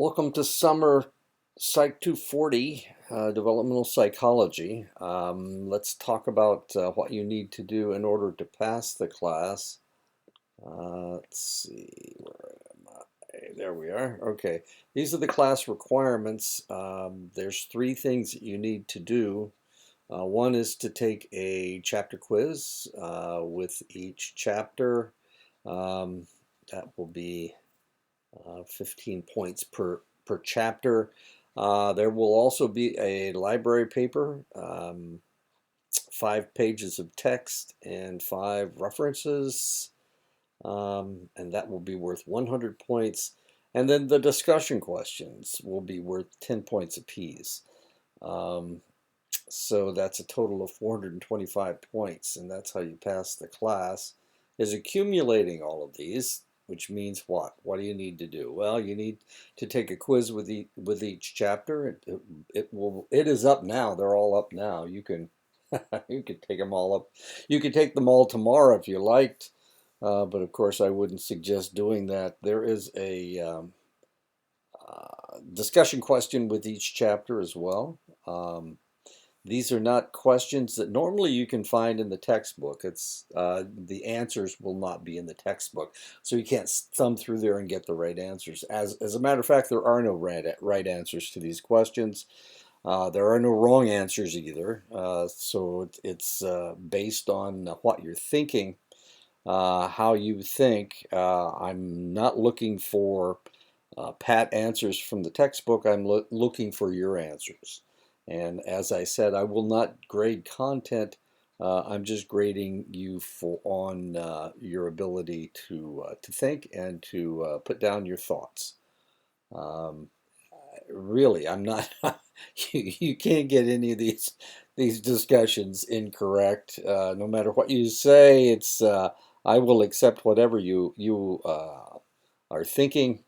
Welcome to Summer Psych 240, Developmental Psychology. Let's talk about what you need to do in order to pass the class. Let's see, where am I? There we are. Okay, these are the class requirements. There's three things that you need to do. One is to take a chapter quiz with each chapter. Um, that will be 15 points per chapter. There will also be a library paper, 5 pages of text and 5 references, and that will be worth 100 points. And then the discussion questions will be worth 10 points apiece. So that's a total of 425 points, and that's how you pass the class, is accumulating all of these, which means what? What do you need to do? Well, you need to take a quiz with each chapter. It is up now. They're all up now. You can you could take them all up. You could take them all tomorrow if you liked, but of course I wouldn't suggest doing that. There is a discussion question with each chapter as well. These are not questions that normally you can find in the textbook. It's the answers will not be in the textbook, so you can't thumb through there and get the right answers. As a matter of fact, there are no right answers to these questions. There are no wrong answers either. So it's based on what you're thinking, how you think. I'm not looking for pat answers from the textbook. I'm looking for your answers. And as I said, I will not grade content. I'm just grading you on your ability to think and to put down your thoughts. Um, Really, I'm not. You can't get any of these discussions incorrect. No matter what you say, it's I will accept whatever you are thinking,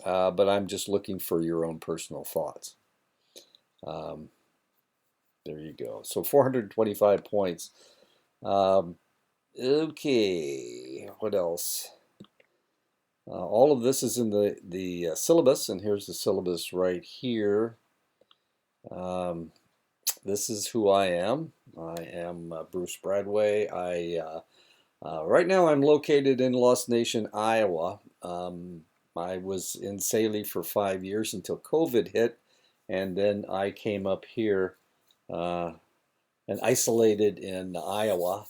but I'm just looking for your own personal thoughts. Um, There you go. So 425 points. Um, okay, what else? All of this is in the syllabus, and here's the syllabus right here. This is who I am. I am Bruce Bradway. Right now I'm located in Lost Nation, Iowa. I was in Saley for 5 years until COVID hit, and then I came up here uh, and isolated in Iowa.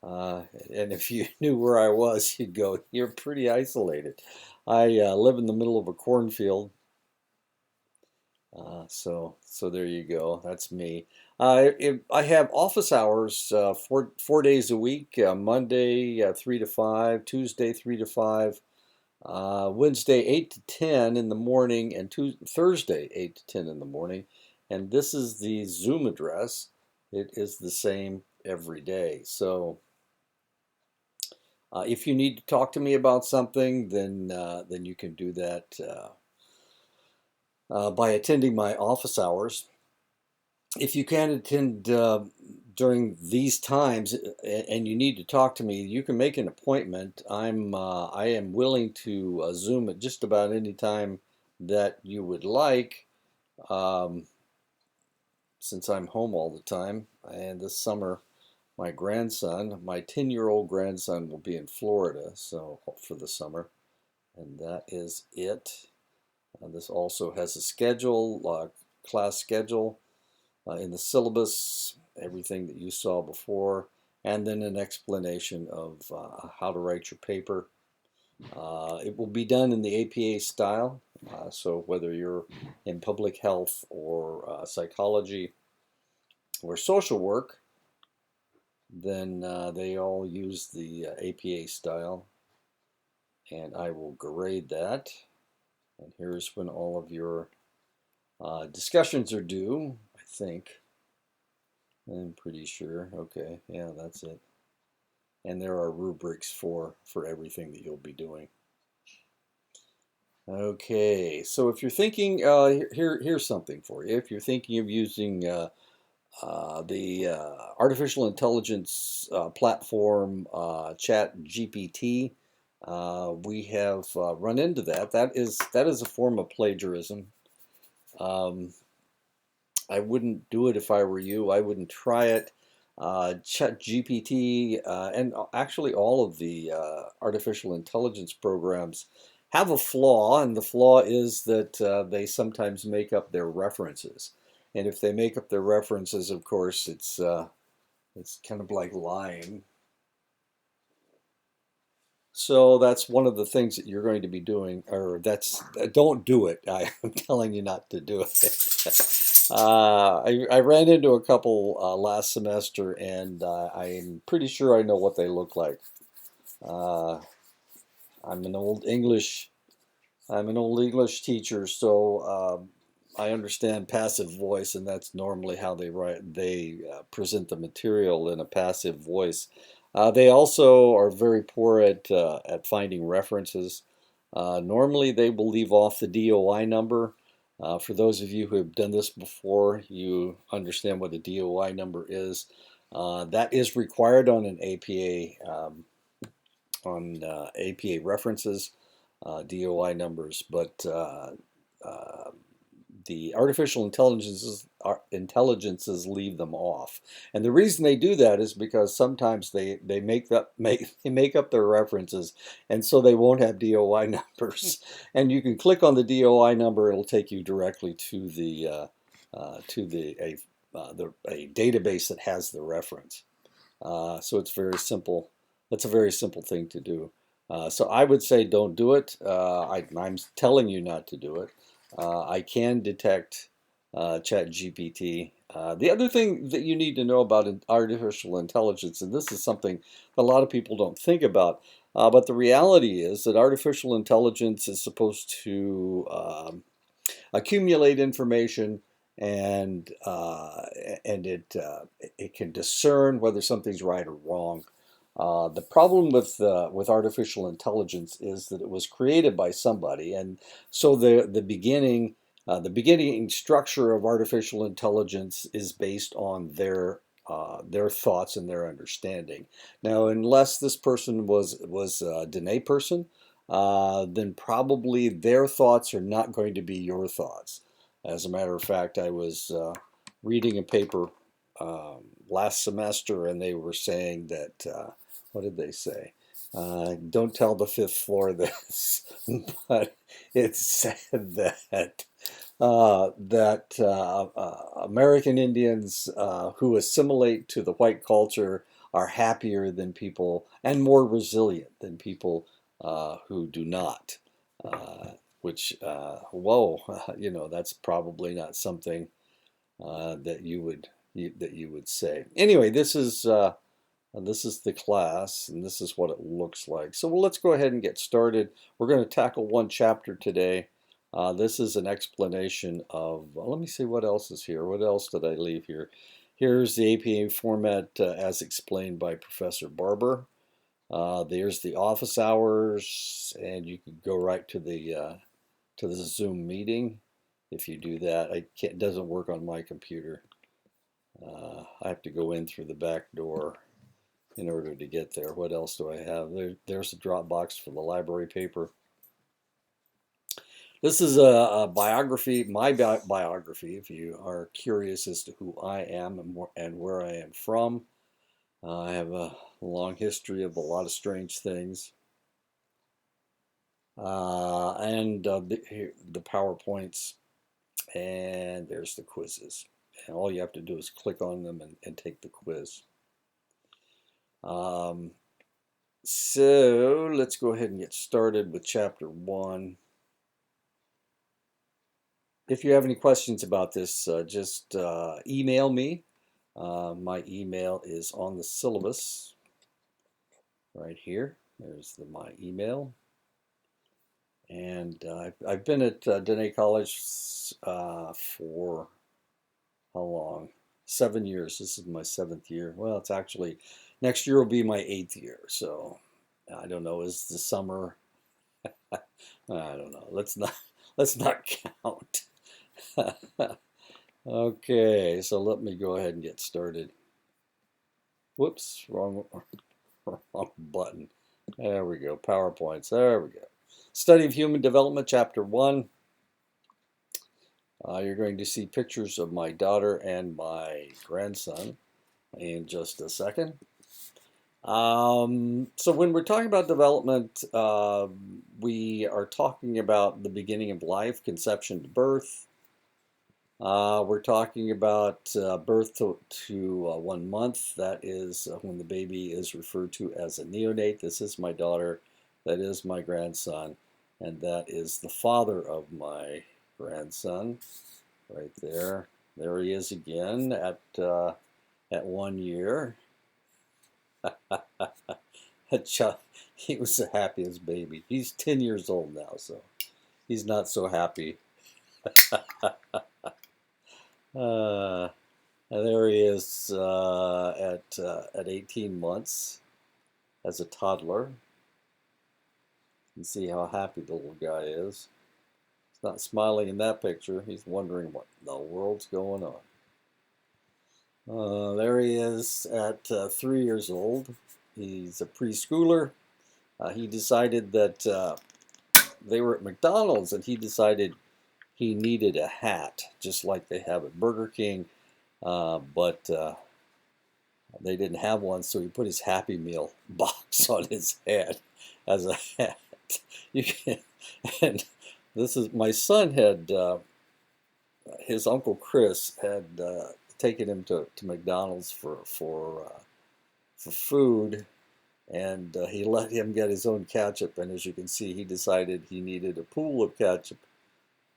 And if you knew where I was, you'd go, "You're pretty isolated." I live in the middle of a cornfield. So there you go. That's me. I have office hours four days a week. Monday 3 to 5, Tuesday 3 to 5, Wednesday 8 to 10 in the morning, and Thursday 8 to 10 in the morning. And this is the Zoom address. It is the same every day. So if you need to talk to me about something, then you can do that by attending my office hours. If you can't attend during these times and you need to talk to me, you can make an appointment. I am willing to Zoom at just about any time that you would like, um, since I'm home all the time. And this summer, my 10-year-old grandson, will be in Florida, so for the summer, and that is it. This also has a schedule, class schedule. In the syllabus, everything that you saw before, and then an explanation of how to write your paper. It will be done in the APA style, so whether you're in public health or psychology or social work, then they all use the APA style, and I will grade that. And here's when all of your discussions are due, I think. I'm pretty sure. Okay, yeah, that's it. And there are rubrics for everything that you'll be doing. Okay, so if you're thinking, here's something for you. If you're thinking of using the artificial intelligence platform Chat GPT, We have run into that. That is a form of plagiarism. Um, I wouldn't do it if I were you. I wouldn't try it. ChatGPT and actually all of the artificial intelligence programs have a flaw, and the flaw is that they sometimes make up their references. And if they make up their references, of course, it's kind of like lying. So that's one of the things that you're going to be doing, or that's don't do it. I'm telling you not to do it. I ran into a couple last semester, and I'm pretty sure I know what they look like. Uh, I'm an old English I'm an old English teacher, so I understand passive voice, and that's normally how they present the material in a passive voice. They also are very poor at finding references. Normally, they will leave off the DOI number. For those of you who have done this before, you understand what a DOI number is. That is required on an APA APA references, DOI numbers, but uh, the artificial intelligences leave them off. And the reason they do that is because sometimes they they make up their references, and so they won't have DOI numbers. And you can click on the DOI number; it'll take you directly to a database that has the reference. So it's very simple. That's a very simple thing to do. So I would say don't do it. I'm telling you not to do it. I can detect ChatGPT. The other thing that you need to know about artificial intelligence, and this is something a lot of people don't think about, but the reality is that artificial intelligence is supposed to accumulate information, and it can discern whether something's right or wrong. The problem with artificial intelligence is that it was created by somebody, and so the beginning structure of artificial intelligence is based on their thoughts and their understanding. Now, unless this person was a Dene person, then probably their thoughts are not going to be your thoughts. As a matter of fact, I was reading a paper last semester, and they were saying that, what did they say? Don't tell the fifth floor this, but it said that American Indians who assimilate to the white culture are happier than people and more resilient than people who do not. Which, whoa, that's probably not something that you would say. Anyway, this is the class, and this is what it looks like. So well, let's go ahead and get started. We're going to tackle one chapter today. This is an explanation of, well, let me see what else is here. What else did I leave here? Here's the APA format as explained by Professor Barber. There's the office hours, and you could go right to the Zoom meeting. If you do that, it doesn't work on my computer. I have to go in through the back door in order to get there. What else do I have? There's a Dropbox for the library paper. This is a biography, my biography, if you are curious as to who I am and where I am from. I have a long history of a lot of strange things. And the PowerPoints, and there's the quizzes. And all you have to do is click on them and take the quiz. So let's go ahead and get started with chapter 1. If you have any questions about this, just email me. My email is on the syllabus right here. There's my email. And I've been at Dene College for how long? 7 years. This is my 7th year. Well, it's actually, next year will be my 8th year. So I don't know. Is the summer? I don't know. Let's not count. Okay, so let me go ahead and get started. Whoops, wrong button. There we go. PowerPoints. There we go. Study of Human Development, Chapter 1. You're going to see pictures of my daughter and my grandson in just a second. So when we're talking about development, we are talking about the beginning of life, conception to birth. We're talking about birth to 1 month. That is when the baby is referred to as a neonate. This is my daughter. That is my grandson. And that is the father of my grandson right there. There he is again at 1 year. He was the happiest baby. He's 10 years old now, so he's not so happy. And there he is at 18 months as a toddler. You can see how happy the little guy is. He's not smiling in that picture. He's wondering what the world's going on. There he is at 3 years old. He's a preschooler. He decided that they were at McDonald's, and he decided he needed a hat, just like they have at Burger King, but they didn't have one, so he put his Happy Meal box on his head as a hat. And this is my son had his uncle Chris had taken him to McDonald's for food, and he let him get his own ketchup. And as you can see, he decided he needed a pool of ketchup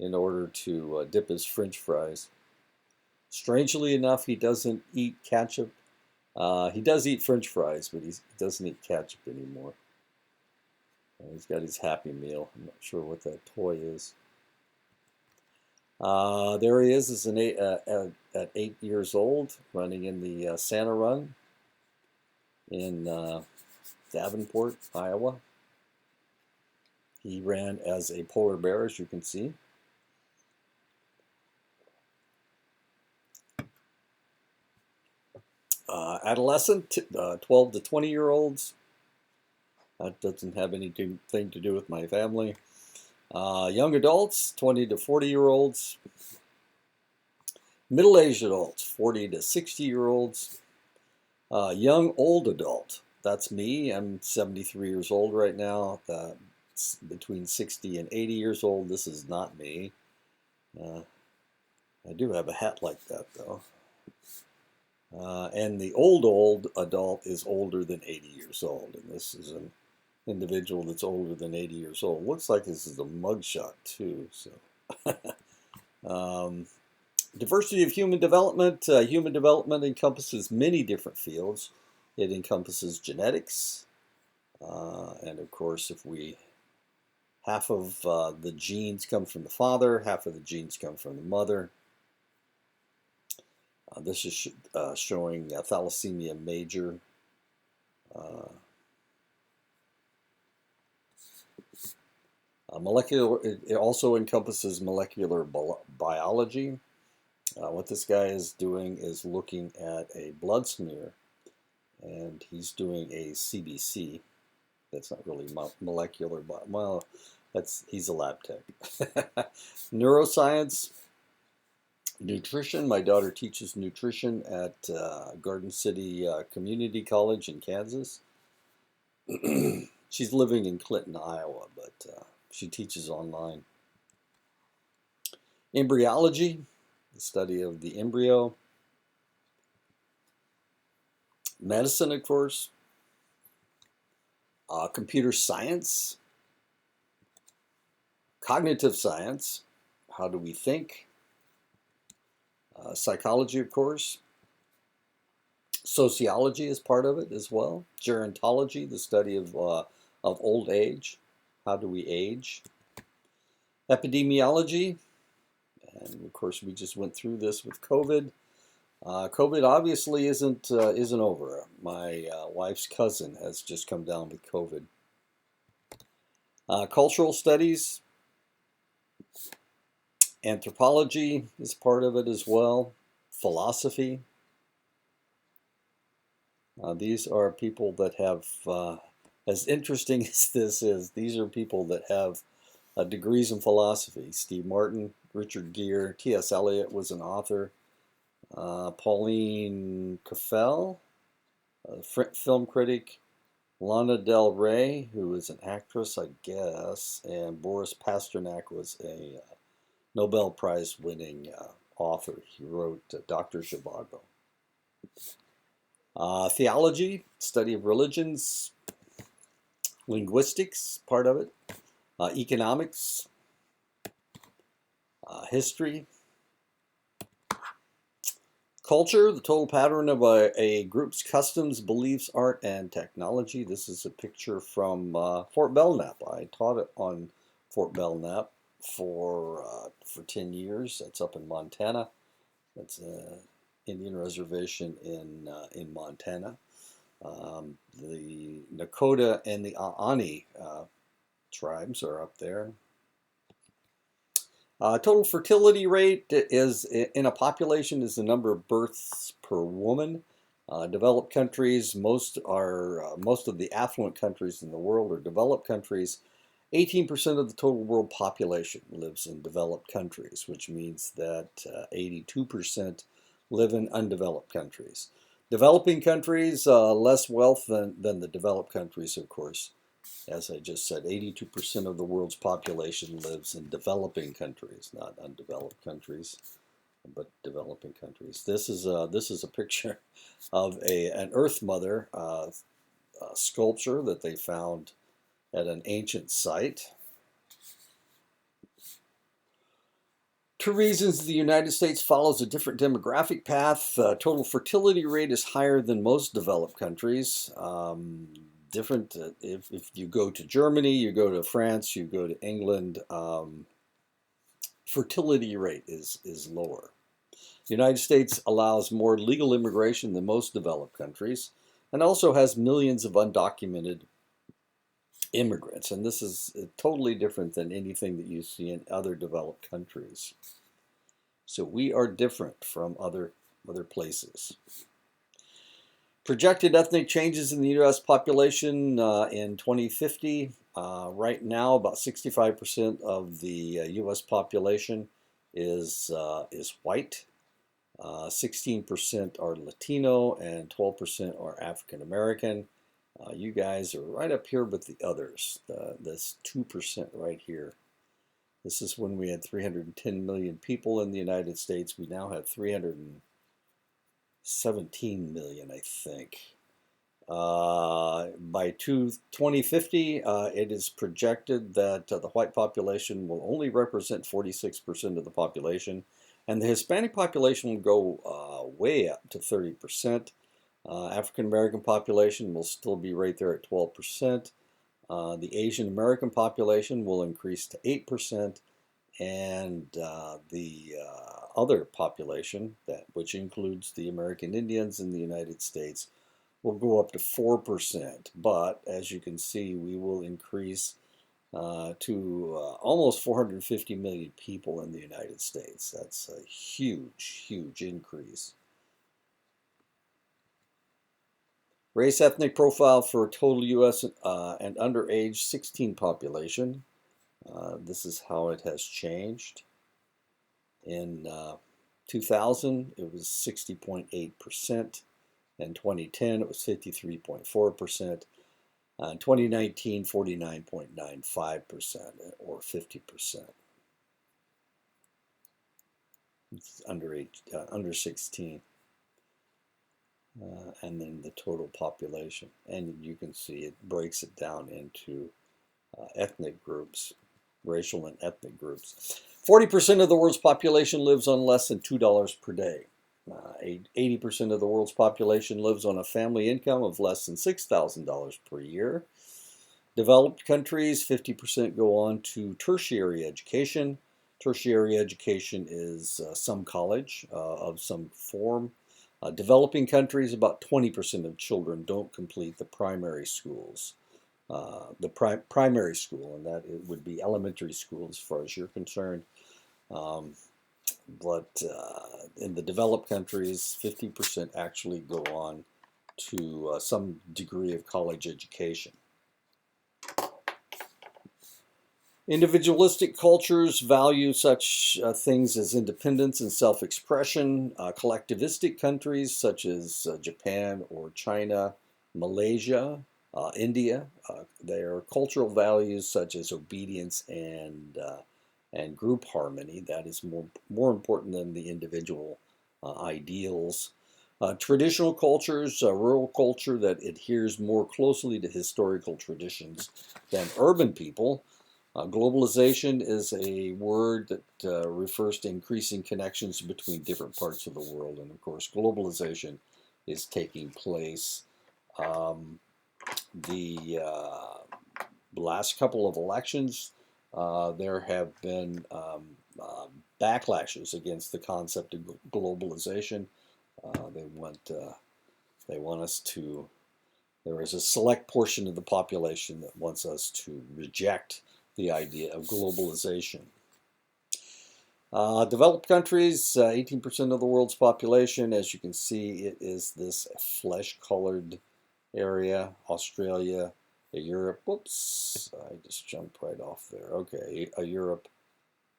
in order to dip his French fries. Strangely enough, he doesn't eat ketchup. He does eat French fries, but he doesn't eat ketchup anymore. And he's got his Happy Meal. I'm not sure what that toy is. There he is at 8 years old, running in the Santa Run in Davenport, Iowa. He ran as a polar bear, as you can see. Adolescent, 12 to 20-year-olds. That doesn't have anything to do with my family. Young adults, 20 to 40-year-olds. Middle-aged adults, 40 to 60-year-olds. Young old adult, that's me. I'm 73 years old right now. Between 60 and 80 years old. This is not me. I do have a hat like that, though. And the old adult is older than 80 years old. And this is an individual that's older than 80 years old. Looks like this is a mugshot, too. So, diversity of human development. Human development encompasses many different fields. It encompasses genetics. And of course, half of the genes come from the father, half of the genes come from the mother. This is showing thalassemia major. It also encompasses molecular biology. What this guy is doing is looking at a blood smear, and he's doing a CBC. That's not really molecular, but well, he's a lab tech. Neuroscience. Nutrition. My daughter teaches nutrition at Garden City Community College in Kansas. She's living in Clinton, Iowa, but she teaches online. Embryology, the study of the embryo. Medicine, of course. Computer science. Cognitive science. How do we think? Psychology, of course. Sociology is part of it as well. Gerontology, the study of old age. How do we age? Epidemiology, and of course we just went through this with COVID. COVID obviously isn't over. My wife's cousin has just come down with COVID. Cultural studies. Anthropology is part of it as well. Philosophy. These are people that have as interesting as this is, these are people that have degrees in philosophy. Steve Martin, Richard Gere, T.S. Eliot was an author, Pauline Kael, a film critic, Lana Del Rey, who is an actress, I guess, and Boris Pasternak was a Nobel Prize winning author. He wrote Dr. Zhivago. Theology, study of religions, linguistics, part of it, economics, history, culture, the total pattern of a group's customs, beliefs, art, and technology. This is a picture from Fort Belknap. I taught it on Fort Belknap for 10 years. That's up in Montana. That's an Indian reservation in Montana. The Nakota and the Aani tribes are up there. Total fertility rate is in a population is the number of births per woman. Developed countries, most of the affluent countries in the world are developed countries. 18% of the total world population lives in developed countries, which means that 82% live in undeveloped countries. Developing countries, less wealth than the developed countries, of course. As I just said, 82% of the world's population lives in developing countries, not undeveloped countries, but developing countries. This is a picture of an Earth Mother sculpture that they found at an ancient site. 2 reasons the United States follows a different demographic path. Total fertility rate is higher than most developed countries. Different if you go to Germany, you go to France, you go to England, fertility rate is lower. The United States allows more legal immigration than most developed countries and also has millions of undocumented immigrants. And this is totally different than anything that you see in other developed countries. So we are different from other places. Projected ethnic changes in the U.S. population in 2050. Right now, about 65% of the U.S. population is white. 16% are Latino and 12% are African American. You guys are right up here with the others. This 2% right here. This is when we had 310 million people in the United States. We now have 317 million, I think. By 2050, it is projected that the white population will only represent 46% of the population, and the Hispanic population will go way up to 30%. African American population will still be right there at 12%. The Asian American population will increase to 8%, and the other population, which includes the American Indians in the United States, will go up to 4%. But as you can see, we will increase to almost 450 million people in the United States. That's a huge, huge increase. Race ethnic profile for total U.S. And underage 16 population. This is how it has changed. In 2000, it was 60.8%. In 2010, it was 53.4%. In 2019, 49.95%, or 50%. It's under 16. And then the total population. And you can see it breaks it down into ethnic groups, racial and ethnic groups. 40% of the world's population lives on less than $2 per day. 80% of the world's population lives on a family income of less than $6,000 per year. Developed countries, 50% go on to tertiary education. Tertiary education is some college of some form. Developing countries, about 20% of children don't complete the primary schools. Primary school, and that it would be elementary school as far as you're concerned. But in the developed countries, 50% actually go on to some degree of college education. Individualistic cultures value such things as independence and self expression. Collectivistic countries such as Japan or China, Malaysia, India, their cultural values such as obedience and group harmony. That is more important than the individual ideals. Traditional cultures, rural culture that adheres more closely to historical traditions than urban people. Globalization is a word that refers to increasing connections between different parts of the world. And of course, globalization is taking place. Um, the last couple of elections, there have been backlashes against the concept of globalization. They want us to. There is a select portion of the population that wants us to reject the idea of globalization. Developed countries, 18% of the world's population. As you can see, it is this flesh-colored area. Australia, Europe. Whoops, I just jumped right off there. Okay, Europe.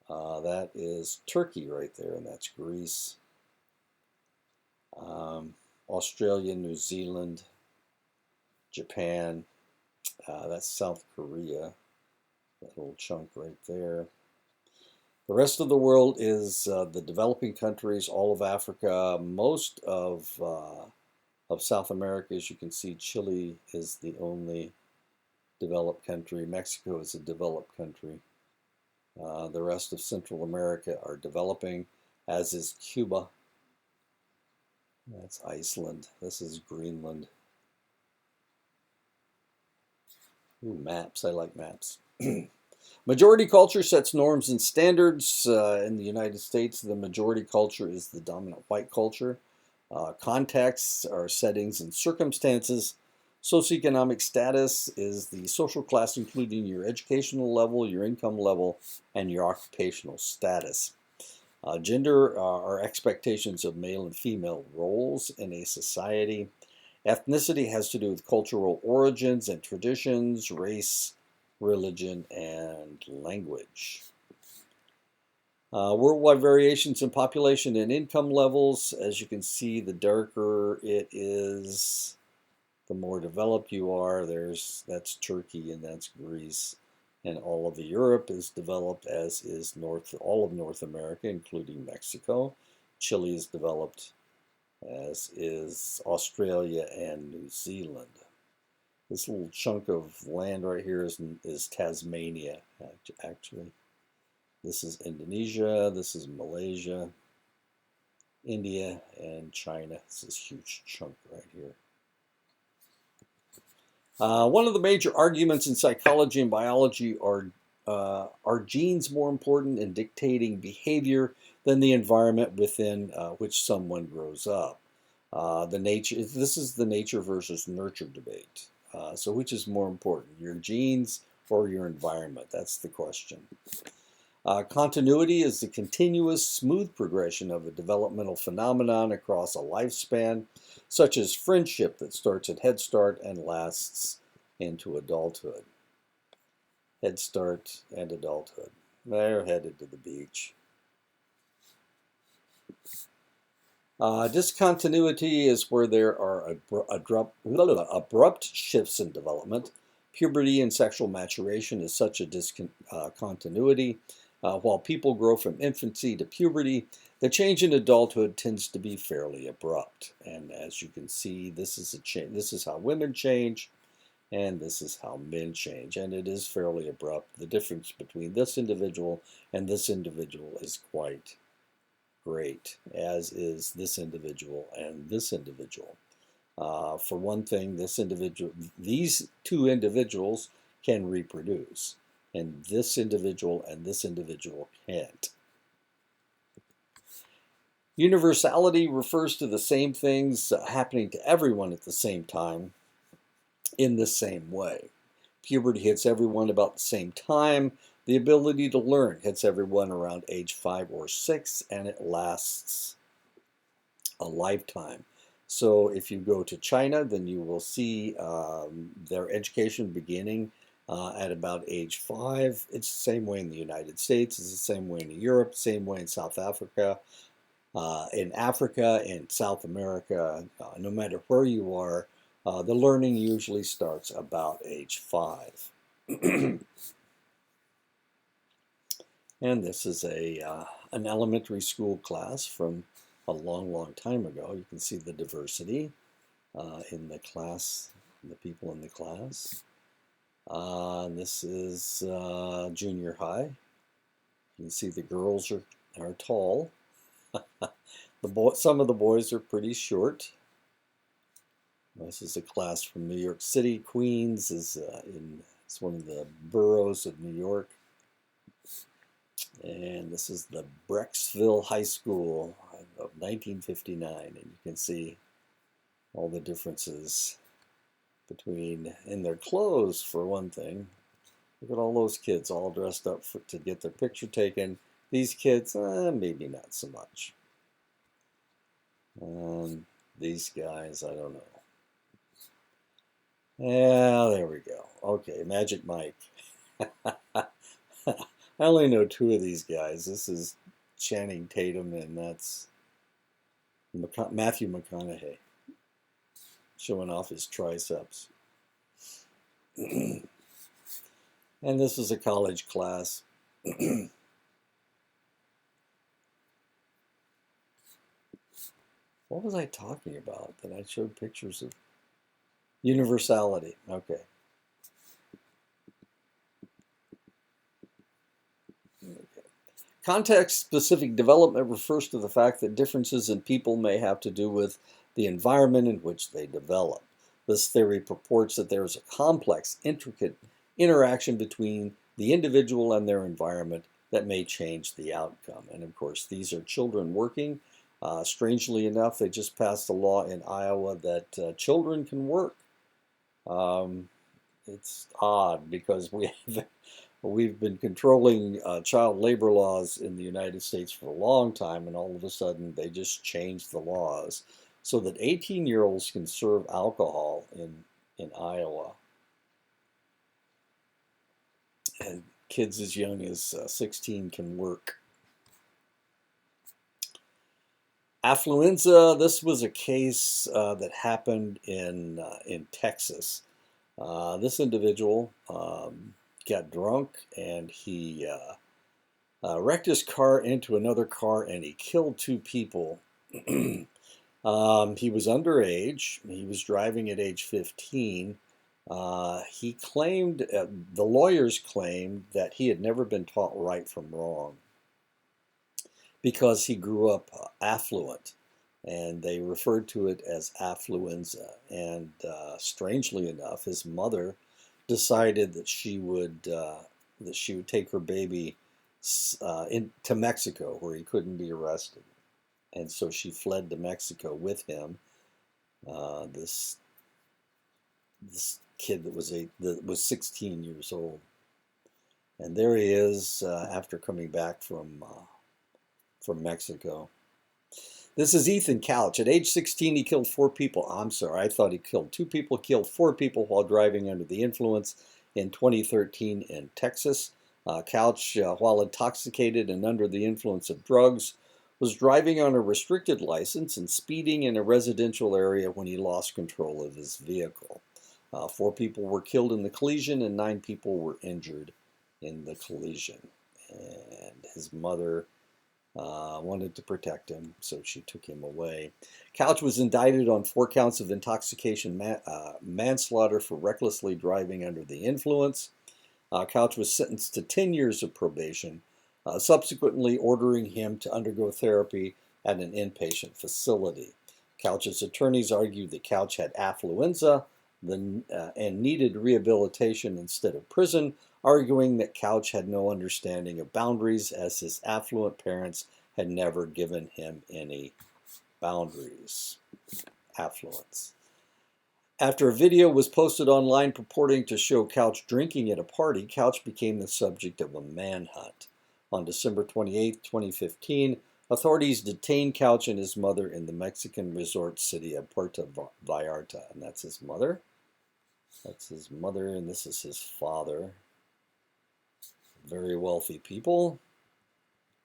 That is Turkey right there, and that's Greece. Australia, New Zealand, Japan. That's South Korea. That little chunk right there. The rest of the world is the developing countries, all of Africa, most of South America. As you can see, Chile is the only developed country. Mexico is a developed country. The rest of Central America are developing, as is Cuba. That's Iceland. This is Greenland. Ooh, maps. I like maps. Majority culture sets norms and standards. In the United States, the majority culture is the dominant white culture. Contexts are settings and circumstances. Socioeconomic status is the social class, including your educational level, your income level, and your occupational status. Gender are expectations of male and female roles in a society. Ethnicity has to do with cultural origins and traditions, race, religion, and language. Worldwide variations in population and income levels. As you can see, the darker it is, the more developed you are. That's Turkey and that's Greece. And all of Europe is developed, as is all of North America, including Mexico. Chile is developed, as is Australia and New Zealand. This little chunk of land right here is Tasmania, actually. This is Indonesia, this is Malaysia, India, and China. This is a huge chunk right here. One of the major arguments in psychology and biology are genes more important in dictating behavior than the environment within which someone grows up? This is the nature versus nurture debate. So which is more important, your genes or your environment? That's the question. Continuity is the continuous, smooth progression of a developmental phenomenon across a lifespan, such as friendship that starts at Head Start and lasts into adulthood. Head Start and adulthood. They're headed to the beach. Discontinuity is where there are abrupt shifts in development. Puberty and sexual maturation is such a discontinuity. While people grow from infancy to puberty, the change in adulthood tends to be fairly abrupt. And as you can see, this is how women change, and this is how men change. And it is fairly abrupt. The difference between this individual and this individual is quite great, as is this individual and this individual. For one thing, these two individuals can reproduce, and this individual can't. Universality refers to the same things happening to everyone at the same time in the same way. Puberty hits everyone about the same time. The ability to learn hits everyone around age 5 or 6, and it lasts a lifetime. So if you go to China, then you will see their education beginning at about age 5. It's the same way in the United States. It's the same way in Europe, same way in South Africa. In South America, no matter where you are, the learning usually starts about age 5. And this is an elementary school class from a long, long time ago. You can see the diversity in the class, the people in the class. This is junior high. You can see the girls are tall. Some of the boys are pretty short. This is a class from New York City. Queens it's one of the boroughs of New York. And this is the Brecksville High School of 1959. And you can see all the differences in their clothes, for one thing. Look at all those kids all dressed up to get their picture taken. These kids, maybe not so much. These guys, I don't know. Yeah, there we go. Okay, Magic Mike. I only know 2 of these guys. This is Channing Tatum, and that's Matthew McConaughey, showing off his triceps. And this is a college class. What was I talking about that I showed pictures of? Universality. Okay. Context-specific development refers to the fact that differences in people may have to do with the environment in which they develop. This theory purports that there is a complex, intricate interaction between the individual and their environment that may change the outcome. And of course, these are children working. Strangely enough, they just passed a law in Iowa that children can work. It's odd because we've been controlling child labor laws in the United States for a long time, and all of a sudden they just changed the laws so that 18-year-olds can serve alcohol in Iowa. And kids as young as 16 can work. Affluenza, this was a case that happened in Texas. This individual got drunk, and he wrecked his car into another car, and he killed 2 people. He was underage. He was driving at age 15. He claimed, the lawyers claimed that he had never been taught right from wrong because he grew up affluent, and they referred to it as affluenza. And strangely enough, his mother decided that she would take her baby to Mexico, where he couldn't be arrested, and so she fled to Mexico with him. This kid that was 16 years old, and there he is after coming back from Mexico. This is Ethan Couch. At age 16, he killed 4 people. I'm sorry, I thought he killed 2 people. Killed 4 people while driving under the influence in 2013 in Texas. Couch, while intoxicated and under the influence of drugs, was driving on a restricted license and speeding in a residential area when he lost control of his vehicle. 4 people were killed in the collision, and 9 people were injured in the collision. And his mother wanted to protect him, so she took him away. Couch was indicted on 4 counts of intoxication manslaughter for recklessly driving under the influence. Couch was sentenced to 10 years of probation, subsequently ordering him to undergo therapy at an inpatient facility. Couch's attorneys argued that Couch had affluenza and needed rehabilitation instead of prison, arguing that Couch had no understanding of boundaries as his affluent parents had never given him any boundaries. Affluence. After a video was posted online purporting to show Couch drinking at a party, Couch became the subject of a manhunt. On December 28, 2015, authorities detained Couch and his mother in the Mexican resort city of Puerto Vallarta, and that's his mother. That's his mother, and this is his father. Very wealthy people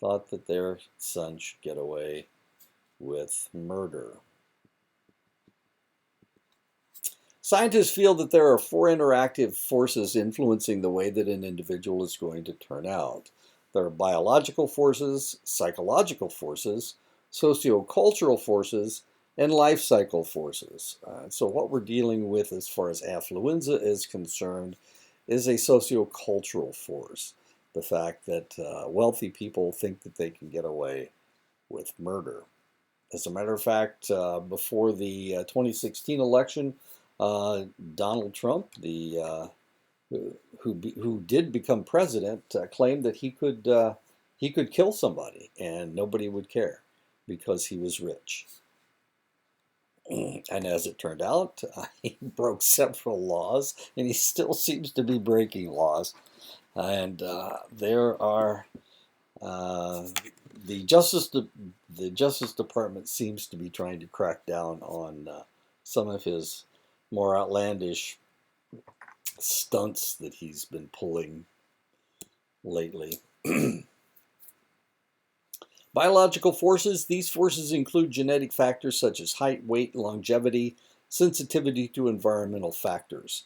thought that their son should get away with murder. Scientists feel that there are four interactive forces influencing the way that an individual is going to turn out. There are biological forces, psychological forces, sociocultural forces, and life cycle forces. So what we're dealing with as far as affluenza is concerned is a sociocultural force. The fact that wealthy people think that they can get away with murder. As a matter of fact, before the 2016 election, Donald Trump, who did become president, claimed that he could kill somebody and nobody would care because he was rich. And as it turned out, he broke several laws, and he still seems to be breaking laws. And there are uh, the Justice Department seems to be trying to crack down on some of his more outlandish stunts that he's been pulling lately. Biological forces. These forces include genetic factors such as height, weight, longevity, sensitivity to environmental factors,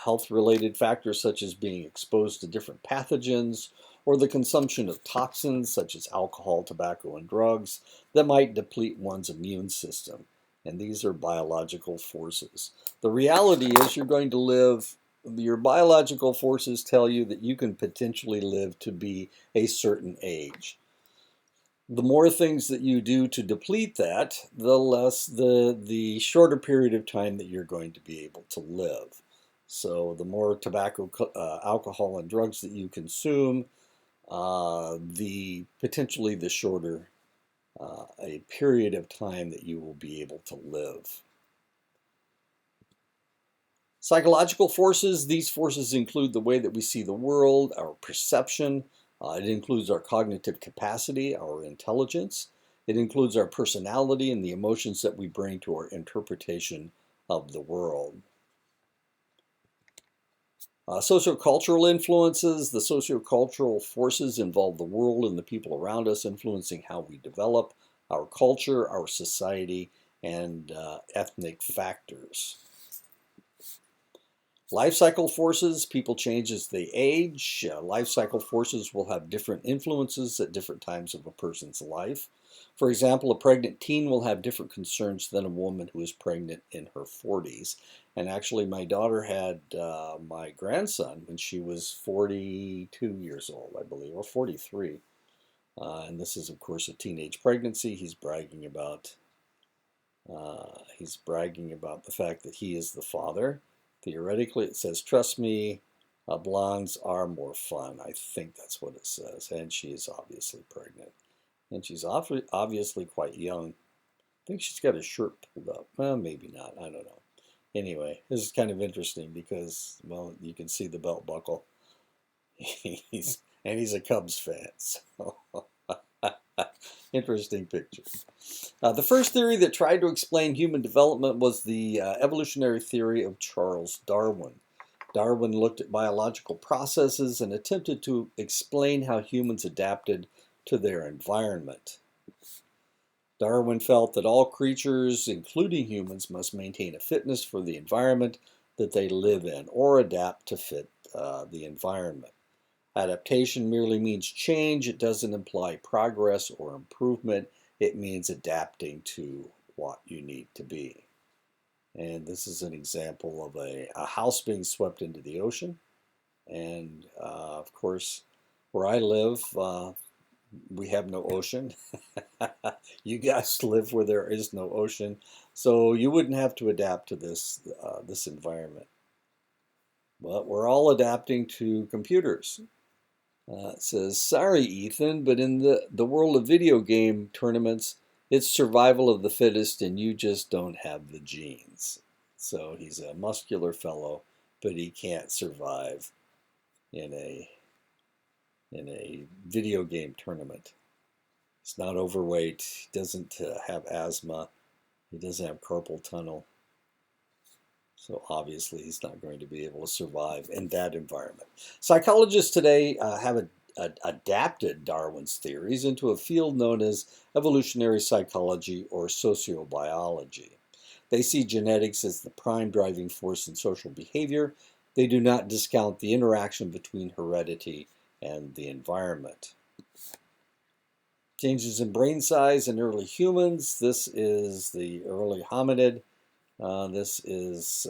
health-related factors such as being exposed to different pathogens, or the consumption of toxins such as alcohol, tobacco, and drugs that might deplete one's immune system. And these are biological forces. The reality is you're going to live, your biological forces tell you that you can potentially live to be a certain age. The more things that you do to deplete that, the shorter period of time that you're going to be able to live. So the more tobacco, alcohol, and drugs that you consume, the potentially the shorter a period of time that you will be able to live. Psychological forces, these forces include the way that we see the world, our perception. It includes our cognitive capacity, our intelligence. It includes our personality and the emotions that we bring to our interpretation of the world. Sociocultural influences. The sociocultural forces involve the world and the people around us, influencing how we develop our culture, our society, and ethnic factors. Life cycle forces, people change as they age. Life cycle forces will have different influences at different times of a person's life. For example, a pregnant teen will have different concerns than a woman who is pregnant in her 40s. And actually, my daughter had my grandson when she was 42 years old, I believe, or 43. And this is, of course, a teenage pregnancy. He's bragging about the fact that he is the father. Theoretically, it says, "Trust me, blondes are more fun." I think that's what it says. And she is obviously pregnant. And she's obviously quite young. I think she's got her shirt pulled up. Well, maybe not. I don't know. Anyway, this is kind of interesting because, well, you can see the belt buckle. He's a Cubs fan. So interesting picture. The first theory that tried to explain human development was the evolutionary theory of Charles Darwin. Darwin looked at biological processes and attempted to explain how humans adapted to their environment. Darwin felt that all creatures, including humans, must maintain a fitness for the environment that they live in or adapt to fit the environment. Adaptation merely means change. It doesn't imply progress or improvement. It means adapting to what you need to be. And this is an example of a house being swept into the ocean. And of course, where I live, we have no ocean. You guys live where there is no ocean, so you wouldn't have to adapt to this environment. But we're all adapting to computers. It says, "Sorry, Ethan, but in the world of video game tournaments, it's survival of the fittest, and you just don't have the genes." So he's a muscular fellow, but he can't survive in a video game tournament. He's not overweight. He doesn't have asthma. He doesn't have carpal tunnel. So obviously, he's not going to be able to survive in that environment. Psychologists today have adapted Darwin's theories into a field known as evolutionary psychology or sociobiology. They see genetics as the prime driving force in social behavior. They do not discount the interaction between heredity and the environment. Changes in brain size in early humans. This is the early hominid. This is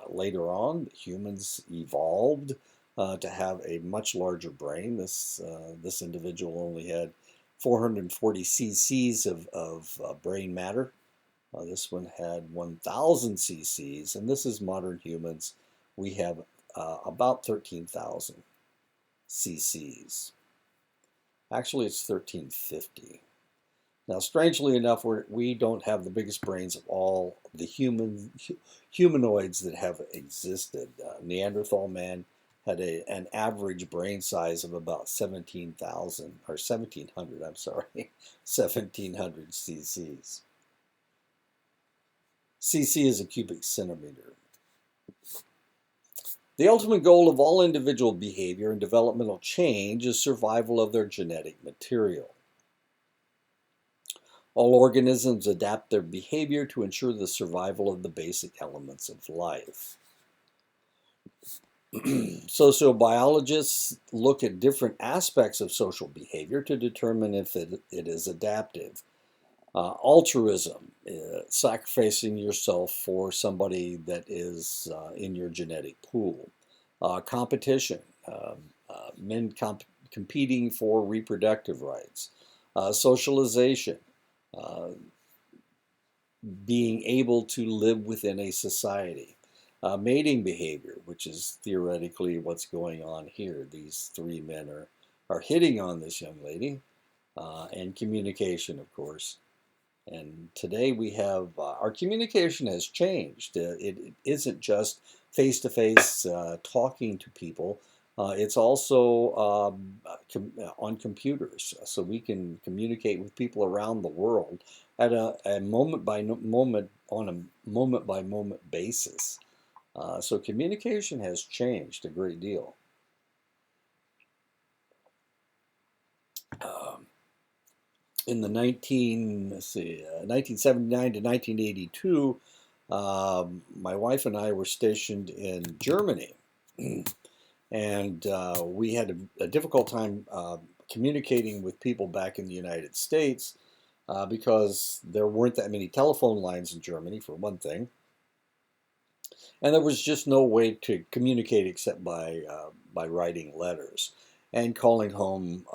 later on, humans evolved to have a much larger brain. This individual only had 440 cc's of brain matter. This one had 1,000 cc's, and this is modern humans. We have about 13,000 cc's. Actually, it's 1350. Now, strangely enough, we don't have the biggest brains of all the humanoids that have existed. Neanderthal man had an average brain size of about 17,000, or 1,700, I'm sorry, 1,700 cc's. cc is a cubic centimeter. The ultimate goal of all individual behavior and developmental change is survival of their genetic material. All organisms adapt their behavior to ensure the survival of the basic elements of life. Sociobiologists look at different aspects of social behavior to determine if it is adaptive. Altruism, sacrificing yourself for somebody that is in your genetic pool. Competition, men competing for reproductive rights. Socialization, being able to live within a society. Mating behavior, which is theoretically what's going on here. These three men are hitting on this young lady. And communication, of course. And today we have, our communication has changed. It isn't just face-to-face talking to people. It's also on computers, so we can communicate with people around the world at a moment by moment, on a moment by moment basis. So communication has changed a great deal. In the 1979 to 1982, my wife and I were stationed in Germany, and we had a difficult time communicating with people back in the United States because there weren't that many telephone lines in Germany, for one thing, and there was just no way to communicate except by writing letters and calling home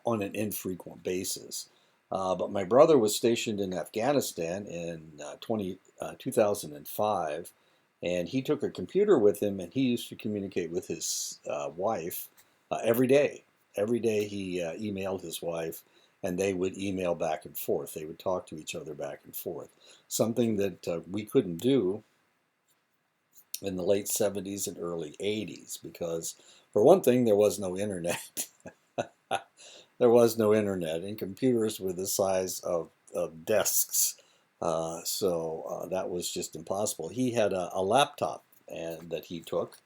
on an infrequent basis. But my brother was stationed in Afghanistan in 2005, and he took a computer with him, and he used to communicate with his wife every day. Every day he emailed his wife, and they would email back and forth. They would talk to each other back and forth, something that we couldn't do in the late 70s and early 80s because, for one thing, there was no internet. There was no internet, and computers were the size of desks. So that was just impossible. He had a laptop that he took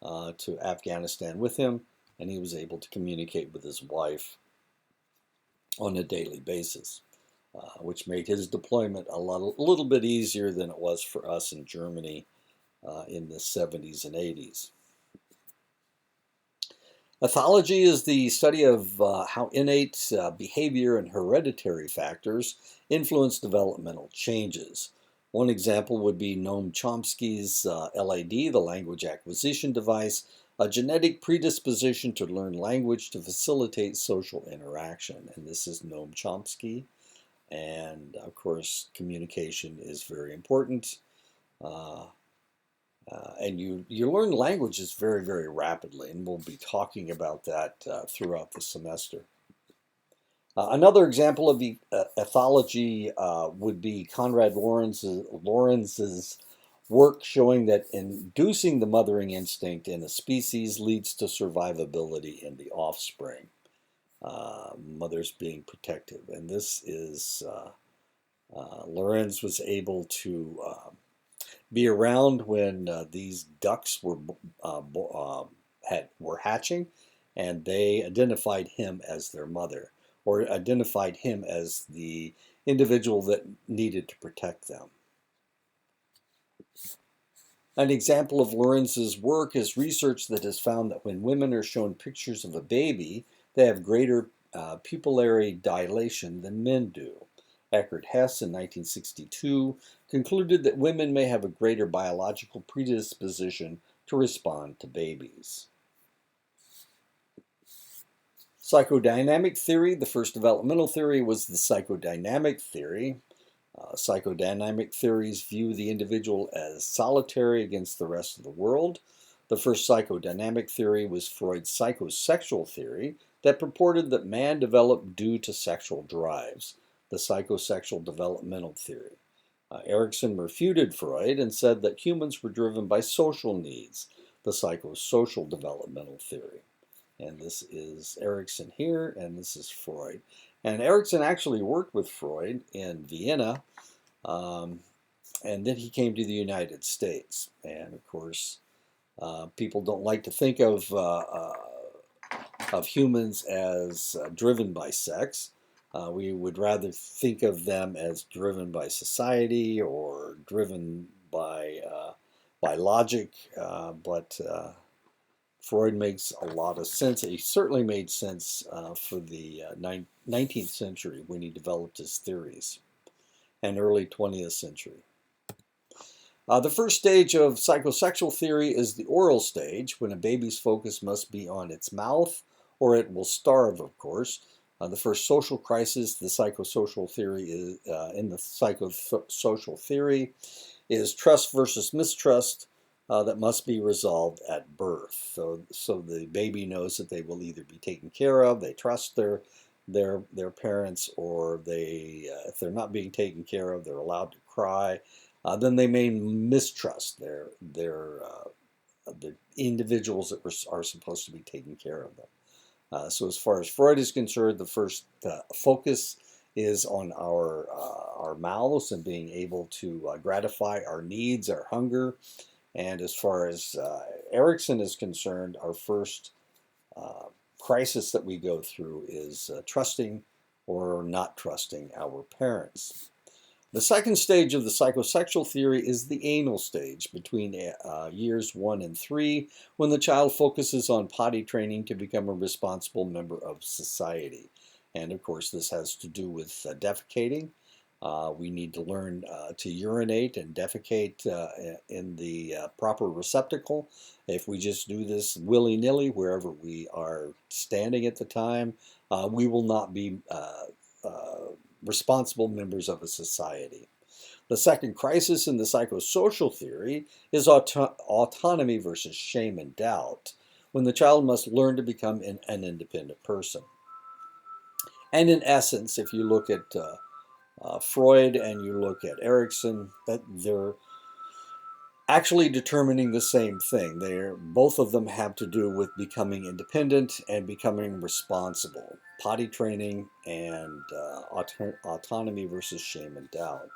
to Afghanistan with him, and he was able to communicate with his wife on a daily basis, which made his deployment a little bit easier than it was for us in Germany in the 70s and 80s. Ethology is the study of how innate behavior and hereditary factors influence developmental changes. One example would be Noam Chomsky's LAD, the language acquisition device, a genetic predisposition to learn language to facilitate social interaction. And this is Noam Chomsky. And of course, communication is very important. And you learn languages very, very rapidly, and we'll be talking about that throughout the semester. Another example of the ethology would be Konrad Lorenz's work showing that inducing the mothering instinct in a species leads to survivability in the offspring, mothers being protective. And this is, Lorenz was able to be around when these ducks were hatching, and they identified him as their mother, or identified him as the individual that needed to protect them. An example of Lorenz's work is research that has found that when women are shown pictures of a baby, they have greater pupillary dilation than men do. Eckert Hess in 1962 concluded that women may have a greater biological predisposition to respond to babies. Psychodynamic theory, the first developmental theory was the psychodynamic theory. Psychodynamic theories view the individual as solitary against the rest of the world. The first psychodynamic theory was Freud's psychosexual theory that purported that man developed due to sexual drives, the psychosexual developmental theory. Erikson refuted Freud and said that humans were driven by social needs, the psychosocial developmental theory. And this is Erikson here, and this is Freud. And Erikson actually worked with Freud in Vienna, and then he came to the United States. And of course, people don't like to think of humans as driven by sex. We would rather think of them as driven by society or driven by logic, but Freud makes a lot of sense. He certainly made sense for the 19th century when he developed his theories, and early 20th century. The first stage of psychosexual theory is the oral stage, when a baby's focus must be on its mouth, or it will starve, of course. The first social crisis, the psychosocial theory is in the psychosocial theory, is trust versus mistrust. That must be resolved at birth. So the baby knows that they will either be taken care of, they trust their parents, or they, if they're not being taken care of, they're allowed to cry. Then they may mistrust their individuals that are supposed to be taking care of them. So as far as Freud is concerned, the first focus is on our mouths and being able to gratify our needs, our hunger. And as far as Erikson is concerned, our first crisis that we go through is trusting or not trusting our parents. The second stage of the psychosexual theory is the anal stage, between years 1 and 3, when the child focuses on potty training to become a responsible member of society. And of course, this has to do with defecating. We need to learn to urinate and defecate in the proper receptacle. If we just do this willy-nilly wherever we are standing at the time, we will not be responsible members of a society. The second crisis in the psychosocial theory is autonomy versus shame and doubt, when the child must learn to become an independent person. And in essence, if you look at Freud and you look at Erikson, that they're actually determining the same thing. Both of them have to do with becoming independent and becoming responsible. Potty training and autonomy versus shame and doubt.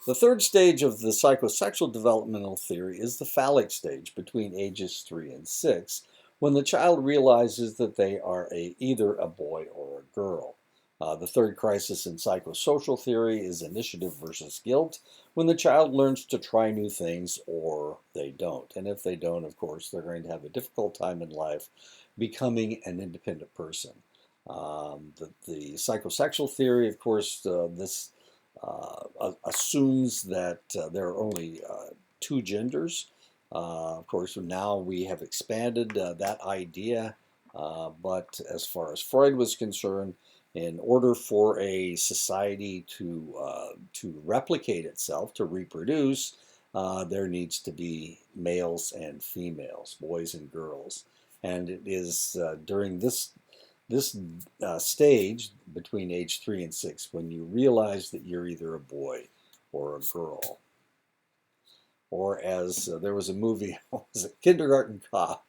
The third stage of the psychosexual developmental theory is the phallic stage, between ages 3 and 6, when the child realizes that they are either a boy or a girl. The third crisis in psychosocial theory is initiative versus guilt, when the child learns to try new things or they don't. And if they don't, of course, they're going to have a difficult time in life becoming an independent person. The psychosexual theory, of course, this assumes that there are only two genders. Of course, now we have expanded that idea, but as far as Freud was concerned, in order for a society to replicate itself, to reproduce, there needs to be males and females, boys and girls. And it is during this stage, between age 3 and 6, when you realize that you're either a boy or a girl. Or as there was a movie, was it Kindergarten Cop?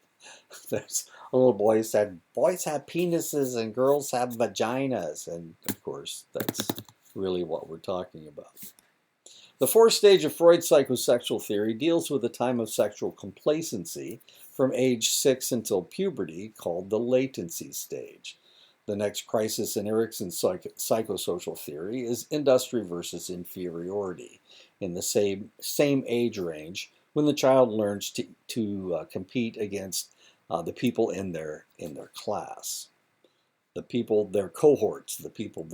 There's a little boy who said, boys have penises and girls have vaginas. And of course, that's really what we're talking about. The fourth stage of Freud's psychosexual theory deals with a time of sexual complacency from age 6 until puberty, called the latency stage. The next crisis in Erickson's psychosocial theory is industry versus inferiority, in the same age range when the child learns to compete against the people in their class, the people, their cohorts, the people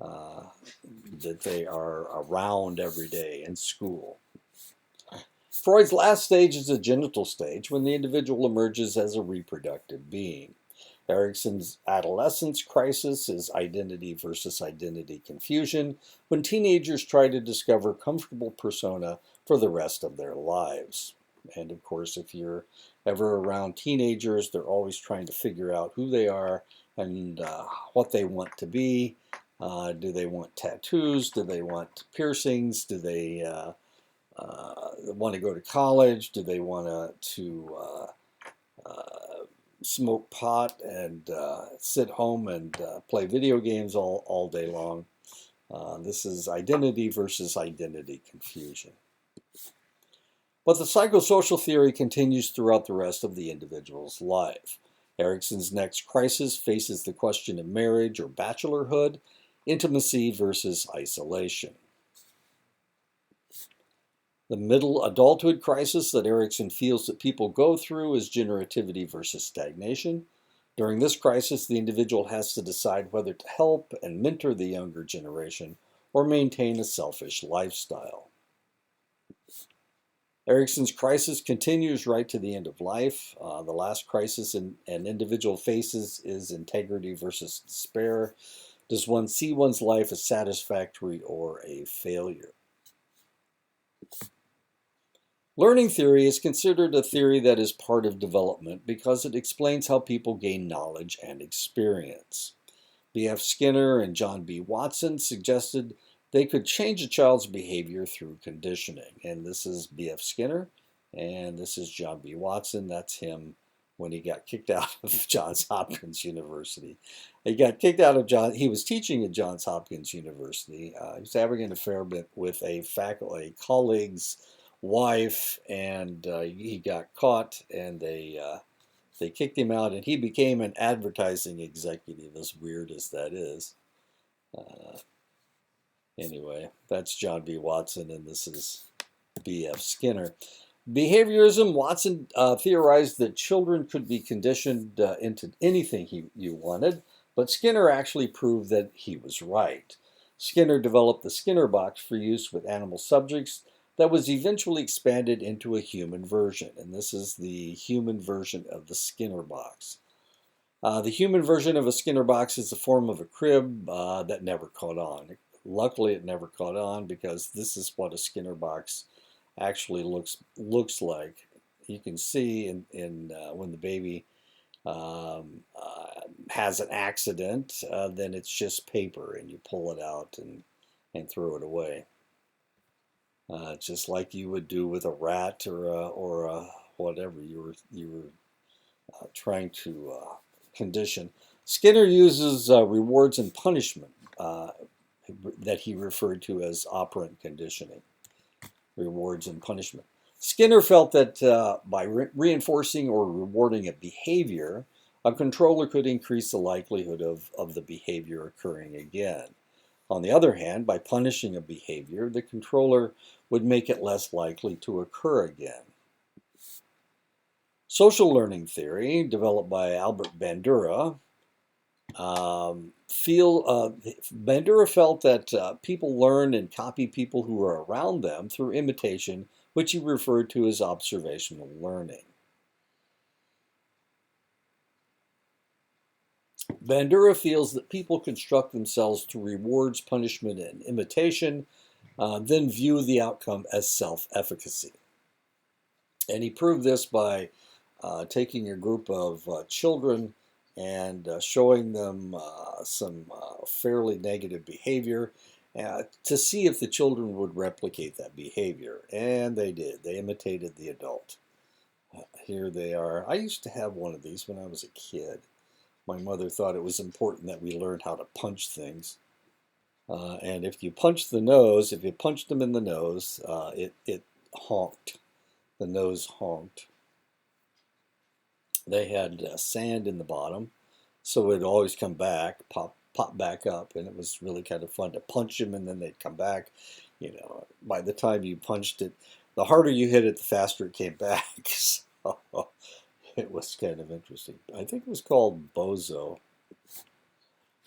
uh, that they are around every day in school. Freud's last stage is the genital stage, when the individual emerges as a reproductive being. Erickson's adolescence crisis is identity versus identity confusion, when teenagers try to discover comfortable persona for the rest of their lives. And of course, if you're ever around teenagers, they're always trying to figure out who they are and what they want to be. Do they want tattoos? Do they want piercings? Do they want to go to college? Do they want to smoke pot and sit home and play video games all day long? This is identity versus identity confusion. But the psychosocial theory continues throughout the rest of the individual's life. Erickson's next crisis faces the question of marriage or bachelorhood, intimacy versus isolation. The middle adulthood crisis that Erickson feels that people go through is generativity versus stagnation. During this crisis, the individual has to decide whether to help and mentor the younger generation or maintain a selfish lifestyle. Erickson's crisis continues right to the end of life. The last crisis an individual faces is integrity versus despair. Does one see one's life as satisfactory or a failure? Learning theory is considered a theory that is part of development because it explains how people gain knowledge and experience. B.F. Skinner and John B. Watson suggested they could change a child's behavior through conditioning. And this is B.F. Skinner, and this is John B. Watson. That's him when he got kicked out of Johns Hopkins University. He got kicked out of he was teaching at Johns Hopkins University. He was having an affair with a colleague's wife, and he got caught, and they kicked him out, and he became an advertising executive, as weird as that is. Anyway, that's John B. Watson, and this is B.F. Skinner. Behaviorism, Watson theorized that children could be conditioned into anything you wanted, but Skinner actually proved that he was right. Skinner developed the Skinner box for use with animal subjects that was eventually expanded into a human version, and this is the human version of the Skinner box. The human version of a Skinner box is a form of a crib that never caught on. Luckily, it never caught on because this is what a Skinner box actually looks like. You can see in when the baby has an accident, then it's just paper, and you pull it out and throw it away, just like you would do with a rat or a whatever you were trying to condition. Skinner uses rewards and punishment that he referred to as operant conditioning. Rewards and punishment. Skinner felt that by reinforcing or rewarding a behavior, a controller could increase the likelihood of the behavior occurring again. On the other hand, by punishing a behavior, the controller would make it less likely to occur again. Social learning theory, developed by Albert Bandura, Bandura felt that people learn and copy people who are around them through imitation, which he referred to as observational learning. Bandura feels that people construct themselves through rewards, punishment, and imitation, then view the outcome as self-efficacy. And he proved this by taking a group of children and showing them some fairly negative behavior to see if the children would replicate that behavior. And they did. They imitated the adult. Here they are. I used to have one of these when I was a kid. My mother thought it was important that we learn how to punch things. And if you punch the nose, if you punched them in the nose, it honked. The nose honked. They had sand in the bottom, so it'd always come back, pop back up, and it was really kind of fun to punch them, and then they'd come back. By the time you punched it, the harder you hit it, the faster it came back. So it was kind of interesting. I think it was called Bozo.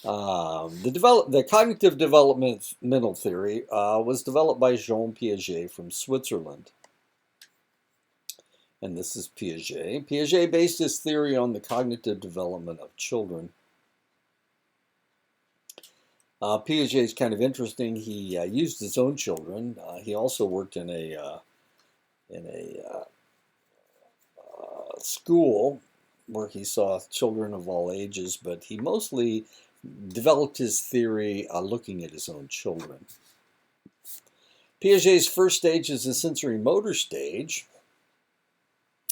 The cognitive developmental theory was developed by Jean Piaget from Switzerland. And this is Piaget. Piaget based his theory on the cognitive development of children. Piaget is kind of interesting. He used his own children. He also worked in a school where he saw children of all ages, but he mostly developed his theory looking at his own children. Piaget's first stage is the sensory motor stage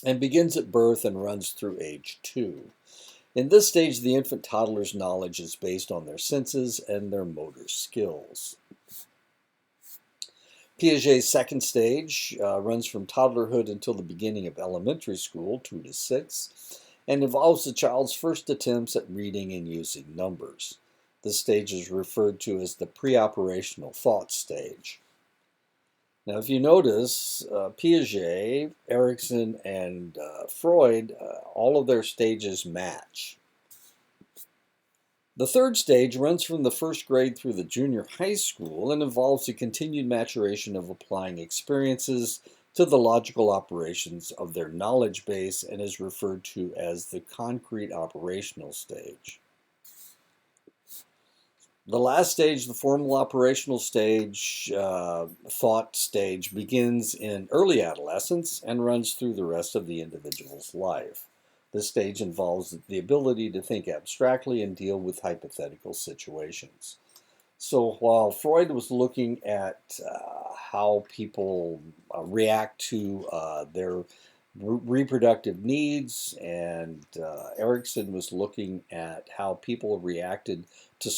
and begins at birth and runs through age 2. In this stage, the infant toddler's knowledge is based on their senses and their motor skills. Piaget's second stage runs from toddlerhood until the beginning of elementary school, 2 to 6, and involves the child's first attempts at reading and using numbers. This stage is referred to as the pre-operational thought stage. Now, if you notice, Piaget, Erikson, and Freud, all of their stages match. The third stage runs from the first grade through the junior high school and involves the continued maturation of applying experiences to the logical operations of their knowledge base and is referred to as the concrete operational stage. The last stage, the formal operational stage, thought stage, begins in early adolescence and runs through the rest of the individual's life. This stage involves the ability to think abstractly and deal with hypothetical situations. So while Freud was looking at how people react to their reproductive needs, and Erikson was looking at how people reacted to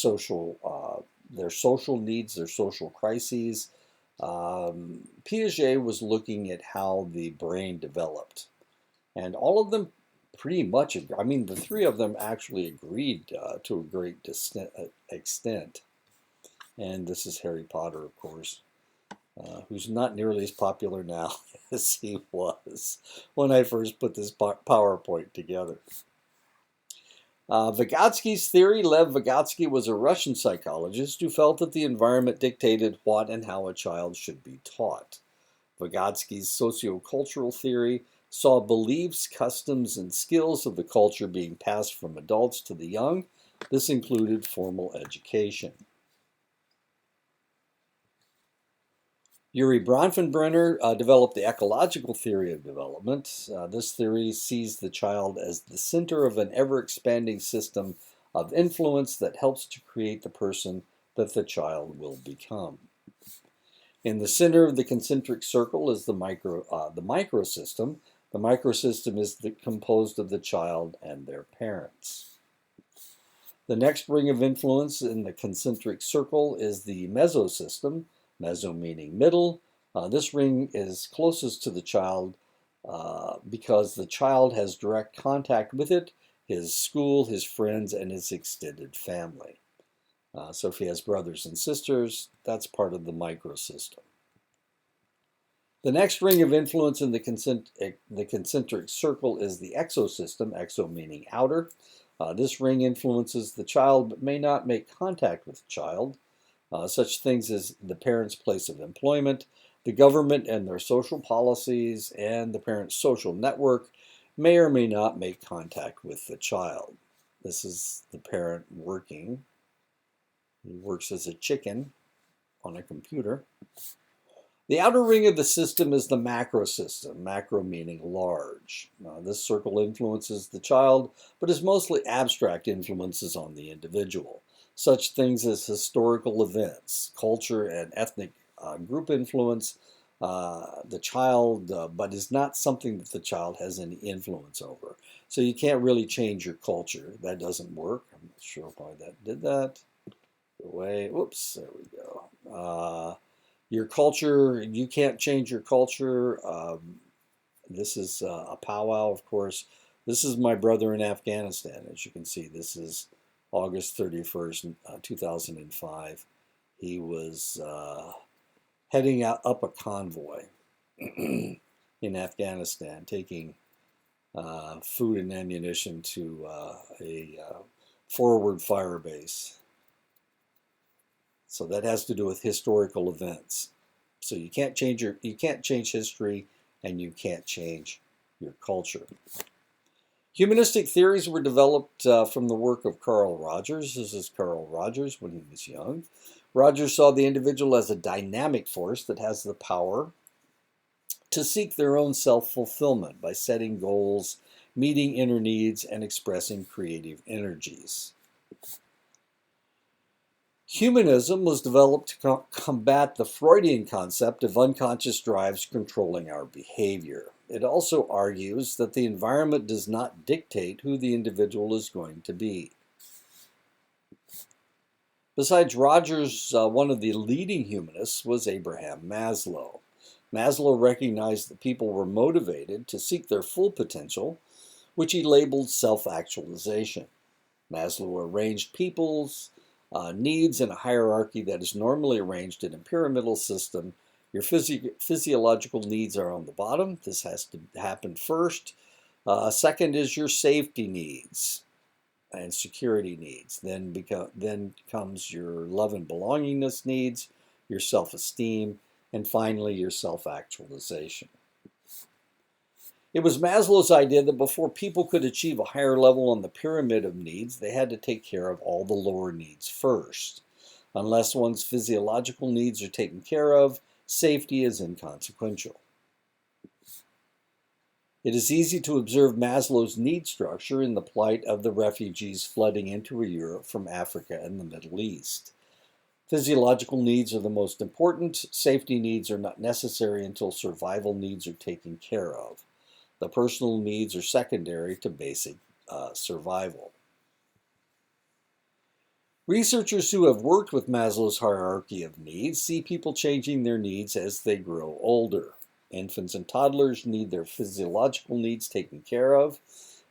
their social needs, their social crises. Piaget was looking at how the brain developed, and all of them pretty much, I mean, the three of them actually agreed to a great extent. And this is Harry Potter, of course, who's not nearly as popular now as he was when I first put this PowerPoint together. Vygotsky's theory. Lev Vygotsky was a Russian psychologist who felt that the environment dictated what and how a child should be taught. Vygotsky's sociocultural theory saw beliefs, customs, and skills of the culture being passed from adults to the young. This included formal education. Yuri Bronfenbrenner developed the ecological theory of development. This theory sees the child as the center of an ever-expanding system of influence that helps to create the person that the child will become. In the center of the concentric circle is the microsystem. The microsystem is composed of the child and their parents. The next ring of influence in the concentric circle is the mesosystem. Meso meaning middle. This ring is closest to the child because the child has direct contact with it, his school, his friends, and his extended family. So if he has brothers and sisters, that's part of the microsystem. The next ring of influence in the concentric circle is the exosystem, exo meaning outer. This ring influences the child but may not make contact with the child. Such things as the parent's place of employment, the government and their social policies, and the parent's social network may or may not make contact with the child. This is the parent working. He works as a chicken on a computer. The outer ring of the system is the macrosystem, macro meaning large. This circle influences the child, but is mostly abstract influences on the individual. Such things as historical events, culture, and ethnic group influence the child, but is not something that the child has any influence over. So you can't really change your culture. That doesn't work. I'm not sure why that did that. Away. Whoops, there we go. Your culture, you can't change your culture. This is a powwow, of course. This is my brother in Afghanistan. As you can see, this is August 31st, 2005. He was heading up a convoy in Afghanistan, taking food and ammunition to a forward fire base. So that has to do with historical events. So you can't change history, and you can't change your culture. Humanistic theories were developed from the work of Carl Rogers. This is Carl Rogers when he was young. Rogers saw the individual as a dynamic force that has the power to seek their own self-fulfillment by setting goals, meeting inner needs, and expressing creative energies. Humanism was developed to combat the Freudian concept of unconscious drives controlling our behavior. It also argues that the environment does not dictate who the individual is going to be. Besides Rogers, one of the leading humanists was Abraham Maslow. Maslow recognized that people were motivated to seek their full potential, which he labeled self-actualization. Maslow arranged people's needs in a hierarchy that is normally arranged in a pyramidal system. Your physiological needs are on the bottom. This has to happen first. Second is your safety needs and security needs. Then comes your love and belongingness needs, your self-esteem, and finally your self-actualization. It was Maslow's idea that before people could achieve a higher level on the pyramid of needs, they had to take care of all the lower needs first. Unless one's physiological needs are taken care of, safety is inconsequential. It is easy to observe Maslow's need structure in the plight of the refugees flooding into Europe from Africa and the Middle East. Physiological needs are the most important. Safety needs are not necessary until survival needs are taken care of. The personal needs are secondary to basic survival. Researchers who have worked with Maslow's hierarchy of needs see people changing their needs as they grow older. Infants and toddlers need their physiological needs taken care of.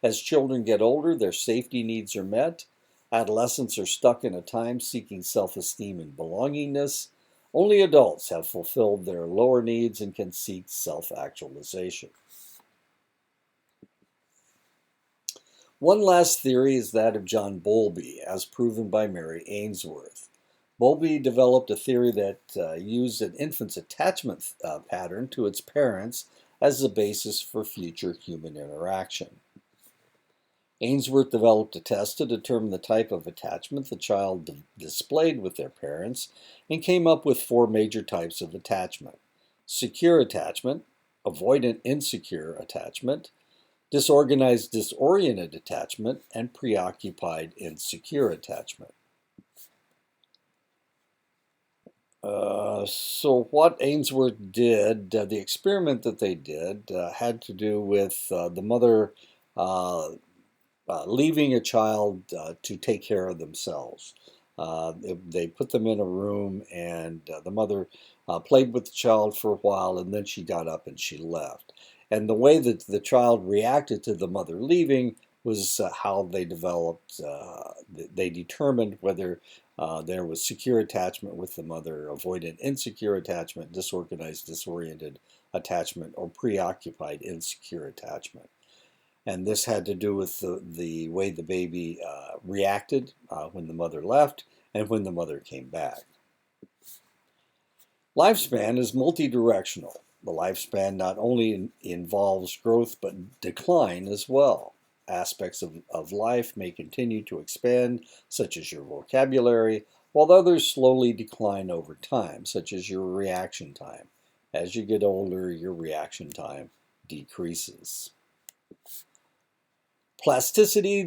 As children get older, their safety needs are met. Adolescents are stuck in a time seeking self-esteem and belongingness. Only adults have fulfilled their lower needs and can seek self-actualization. One last theory is that of John Bowlby, as proven by Mary Ainsworth. Bowlby developed a theory that used an infant's attachment pattern to its parents as the basis for future human interaction. Ainsworth developed a test to determine the type of attachment the child displayed with their parents and came up with 4 major types of attachment: secure attachment, avoidant insecure attachment, disorganized disoriented attachment, and preoccupied insecure attachment. So what Ainsworth did, the experiment that they did had to do with the mother leaving a child to take care of themselves. They put them in a room, and the mother played with the child for a while, and then she got up and she left. And the way that the child reacted to the mother leaving was how they developed, they determined whether there was secure attachment with the mother, avoidant insecure attachment, disorganized disoriented attachment, or preoccupied insecure attachment. And this had to do with the way the baby reacted when the mother left and when the mother came back. Lifespan is multidirectional. The lifespan not only involves growth but decline as well. Aspects of life may continue to expand, such as your vocabulary, while others slowly decline over time, such as your reaction time. As you get older, your reaction time decreases. Plasticity,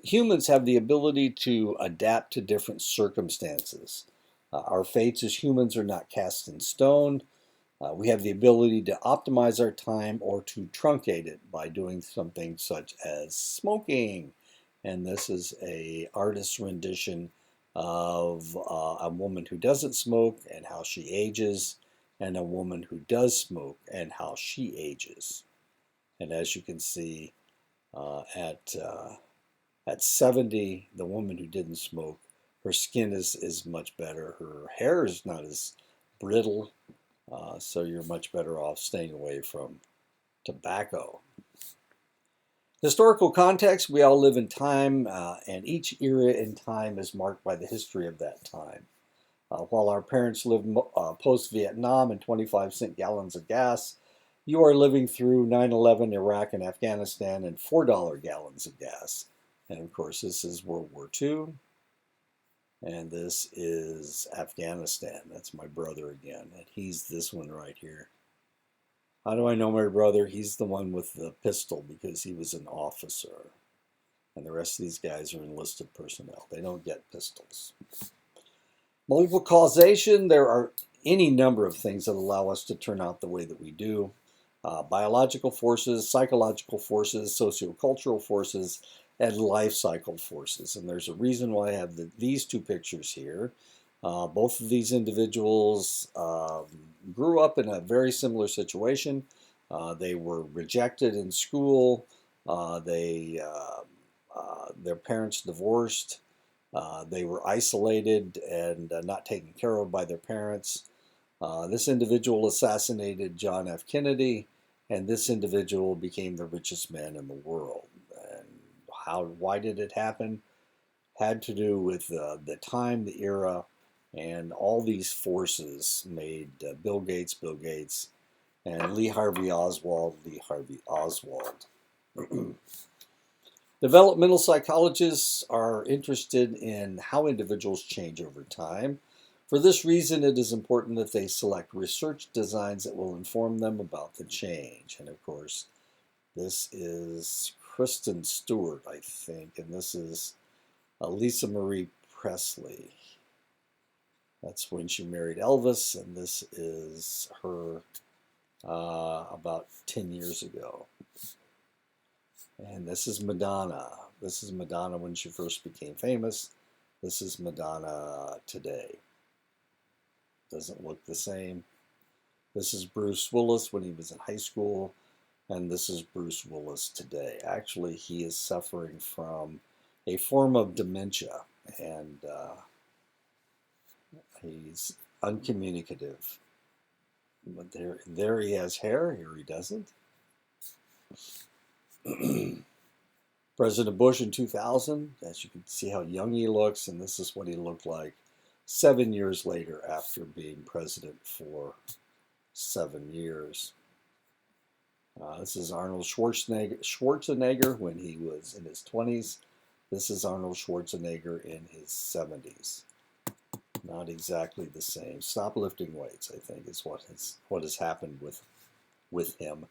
humans have the ability to adapt to different circumstances. Our fates as humans are not cast in stone. We have the ability to optimize our time or to truncate it by doing something such as smoking. And this is an artist's rendition of a woman who doesn't smoke and how she ages, and a woman who does smoke and how she ages. And as you can see, uh, at uh, at 70, the woman who didn't smoke, her skin is much better. Her hair is not as brittle, so you're much better off staying away from tobacco. Historical context, we all live in time, and each era in time is marked by the history of that time. While our parents lived post-Vietnam and 25-cent gallons of gas, you are living through 9/11, Iraq, and Afghanistan, and $4 gallons of gas. And of course, this is World War II, and this is Afghanistan. That's my brother again, and he's this one right here. How do I know my brother? He's the one with the pistol because he was an officer. And the rest of these guys are enlisted personnel. They don't get pistols. Multiple causation, there are any number of things that allow us to turn out the way that we do. Biological forces, psychological forces, sociocultural forces, and life cycle forces. And there's a reason why I have these two pictures here. Both of these individuals grew up in a very similar situation. They were rejected in school. Their parents divorced. They were isolated and not taken care of by their parents. This individual assassinated John F. Kennedy, and this individual became the richest man in the world. And why did it happen? Had to do with the time, the era, and all these forces made Bill Gates, and Lee Harvey Oswald. Developmental psychologists are interested in how individuals change over time. For this reason, it is important that they select research designs that will inform them about the change. And of course, this is Kristen Stewart, I think, and this is Lisa Marie Presley. That's when she married Elvis, and this is her about 10 years ago. And this is Madonna. This is Madonna when she first became famous. This is Madonna today. Doesn't look the same. This is Bruce Willis when he was in high school, and this is Bruce Willis today. Actually, he is suffering from a form of dementia, and he's uncommunicative. But there he has hair. Here he doesn't. President Bush in 2000, as you can see how young he looks, and this is what he looked like 7 years later after being president for 7 years. This is Arnold Schwarzenegger when he was in his 20s. This is Arnold Schwarzenegger in his 70s. Not exactly the same. Stop lifting weights, I think, is what has happened with him.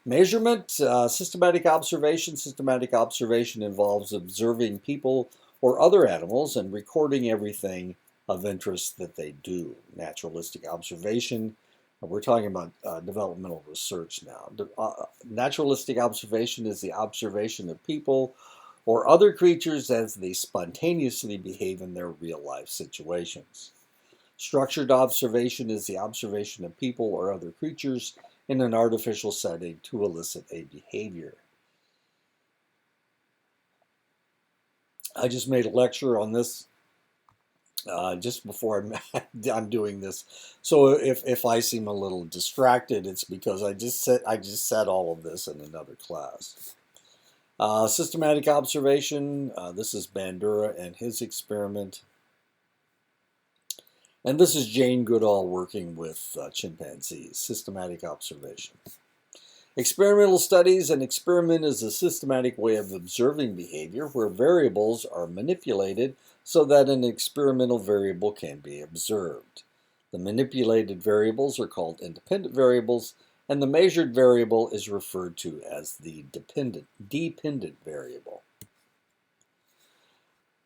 Measurement, systematic observation. Systematic observation involves observing people or other animals and recording everything of interest that they do. Naturalistic observation, we're talking about developmental research now. Naturalistic observation is the observation of people or other creatures as they spontaneously behave in their real life situations. Structured observation is the observation of people or other creatures in an artificial setting to elicit a behavior. I just made a lecture on this just before I'm doing this. So if I seem a little distracted, it's because I just said all of this in another class. Systematic observation, this is Bandura and his experiment. And this is Jane Goodall working with chimpanzees, systematic observation. Experimental studies, an experiment is a systematic way of observing behavior where variables are manipulated so that an experimental variable can be observed. The manipulated variables are called independent variables, and the measured variable is referred to as the dependent variable.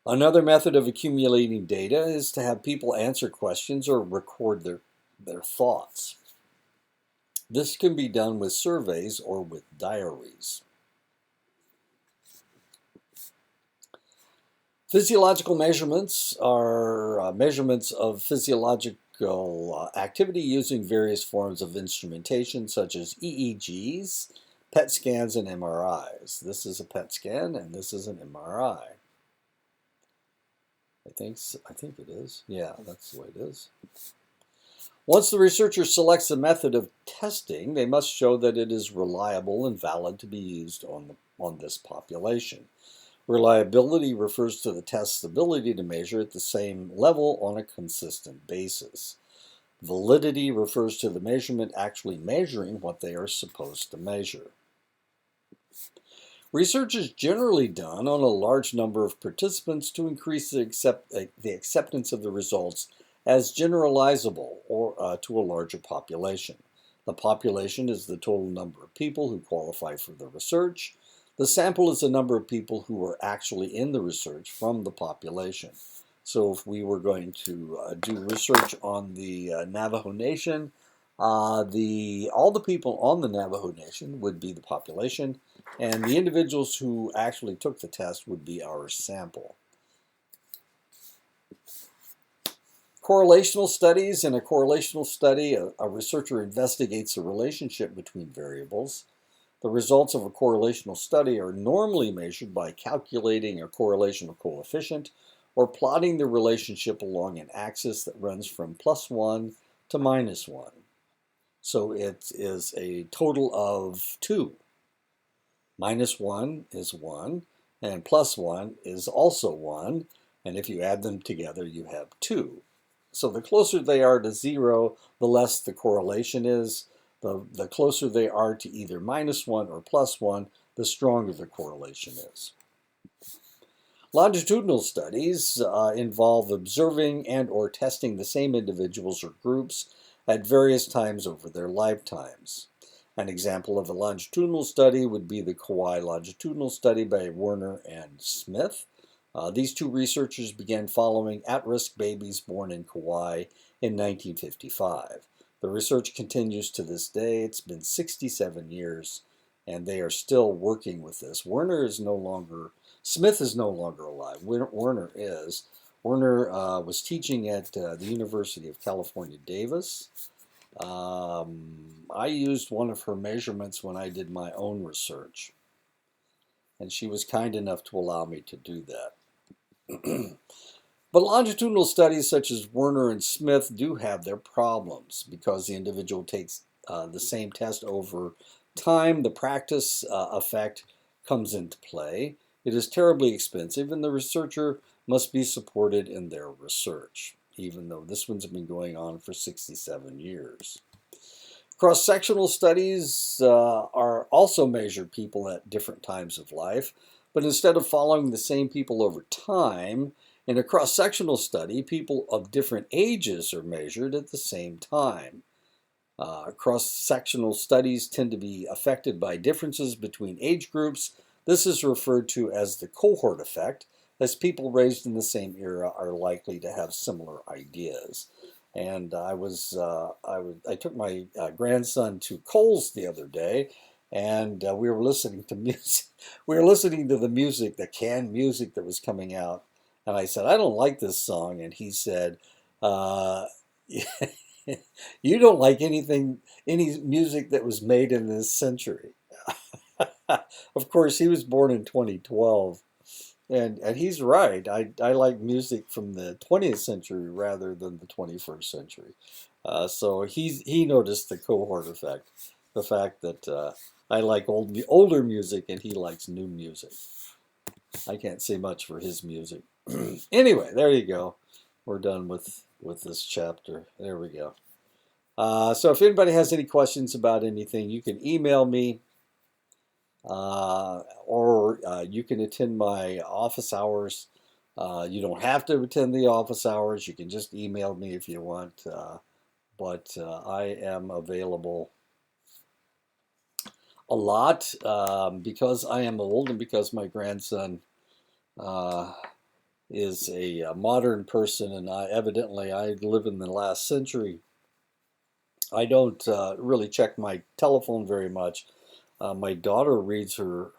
Another method of accumulating data is to have people answer questions or record their thoughts. This can be done with surveys or with diaries. Physiological measurements are measurements of physiological activity using various forms of instrumentation such as EEGs, PET scans, and MRIs. This is a PET scan and this is an MRI. I think it is. Yeah, that's the way it is. Once the researcher selects a method of testing, they must show that it is reliable and valid to be used on this population. Reliability refers to the test's ability to measure at the same level on a consistent basis. Validity refers to the measurement actually measuring what they are supposed to measure. Research is generally done on a large number of participants to increase the acceptance of the results as generalizable or to a larger population. The population is the total number of people who qualify for the research. The sample is the number of people who are actually in the research from the population. So if we were going to do research on the Navajo Nation, all the people on the Navajo Nation would be the population, and the individuals who actually took the test would be our sample. Correlational studies. In a correlational study, a researcher investigates the relationship between variables. The results of a correlational study are normally measured by calculating a correlational coefficient or plotting the relationship along an axis that runs from +1 to -1. So it is a total of 2. -1 is 1, and +1 is also 1, and if you add them together, you have 2. So the closer they are to 0, the less the correlation is. The closer they are to either -1 or +1, the stronger the correlation is. Longitudinal studies involve observing and or testing the same individuals or groups at various times over their lifetimes. An example of a longitudinal study would be the Kauai longitudinal study by Werner and Smith. These two researchers began following at-risk babies born in Kauai in 1955. The research continues to this day. It's been 67 years, and they are still working with this. Smith is no longer alive. Werner is. Werner was teaching at the University of California, Davis. I used one of her measurements when I did my own research, and she was kind enough to allow me to do that. But longitudinal studies such as Werner and Smith do have their problems because the individual takes the same test over time. The practice effect comes into play. It is terribly expensive, and the researcher must be supported in their research, even though this one's been going on for 67 years. Cross-sectional studies are also measured people at different times of life, but instead of following the same people over time, in a cross-sectional study, people of different ages are measured at the same time. Cross-sectional studies tend to be affected by differences between age groups. This is referred to as the cohort effect, as people raised in the same era are likely to have similar ideas. And I took my grandson to Kohl's the other day, and we were listening to music. We were listening to the music, the canned music that was coming out. And I said, I don't like this song. And he said, you don't like any music that was made in this century. Of course, he was born in 2012. And he's right. I like music from the 20th century rather than the 21st century. So he noticed the cohort effect, the fact that I like older music and he likes new music. I can't say much for his music. Anyway, there you go. We're done with this chapter. There we go. So if anybody has any questions about anything, you can email me, or you can attend my office hours. You don't have to attend the office hours. You can just email me if you want. But I am available a lot because I am old and because my grandson is a modern person, and I live in the last century. I don't really check my telephone very much. My daughter reads her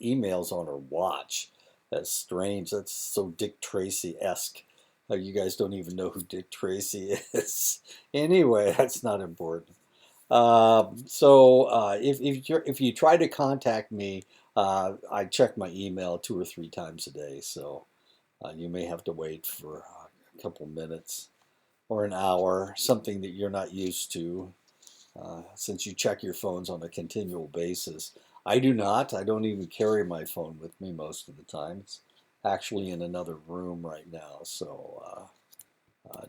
emails on her watch, That's strange. That's so Dick Tracy-esque. You guys don't even know who Dick Tracy is. Anyway, that's not important. If you try to contact me, I check my email 2 or 3 times a day. So you may have to wait for a couple minutes or an hour, something that you're not used to, since you check your phones on a continual basis. I do not. I don't even carry my phone with me most of the time. It's actually in another room right now. So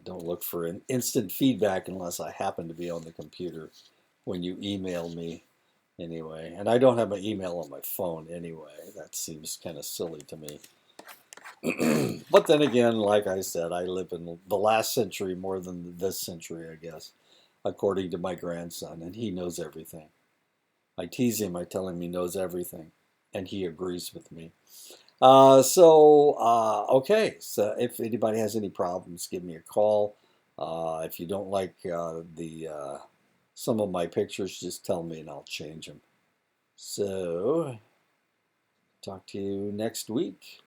don't look for an instant feedback unless I happen to be on the computer when you email me anyway. And I don't have my email on my phone anyway. That seems kind of silly to me. But then again, like I said, I live in the last century more than this century, I guess, according to my grandson, and he knows everything. I tease him, I tell him he knows everything, and he agrees with me. Okay, so if anybody has any problems, give me a call. If you don't like the some of my pictures, just tell me and I'll change them. So, talk to you next week.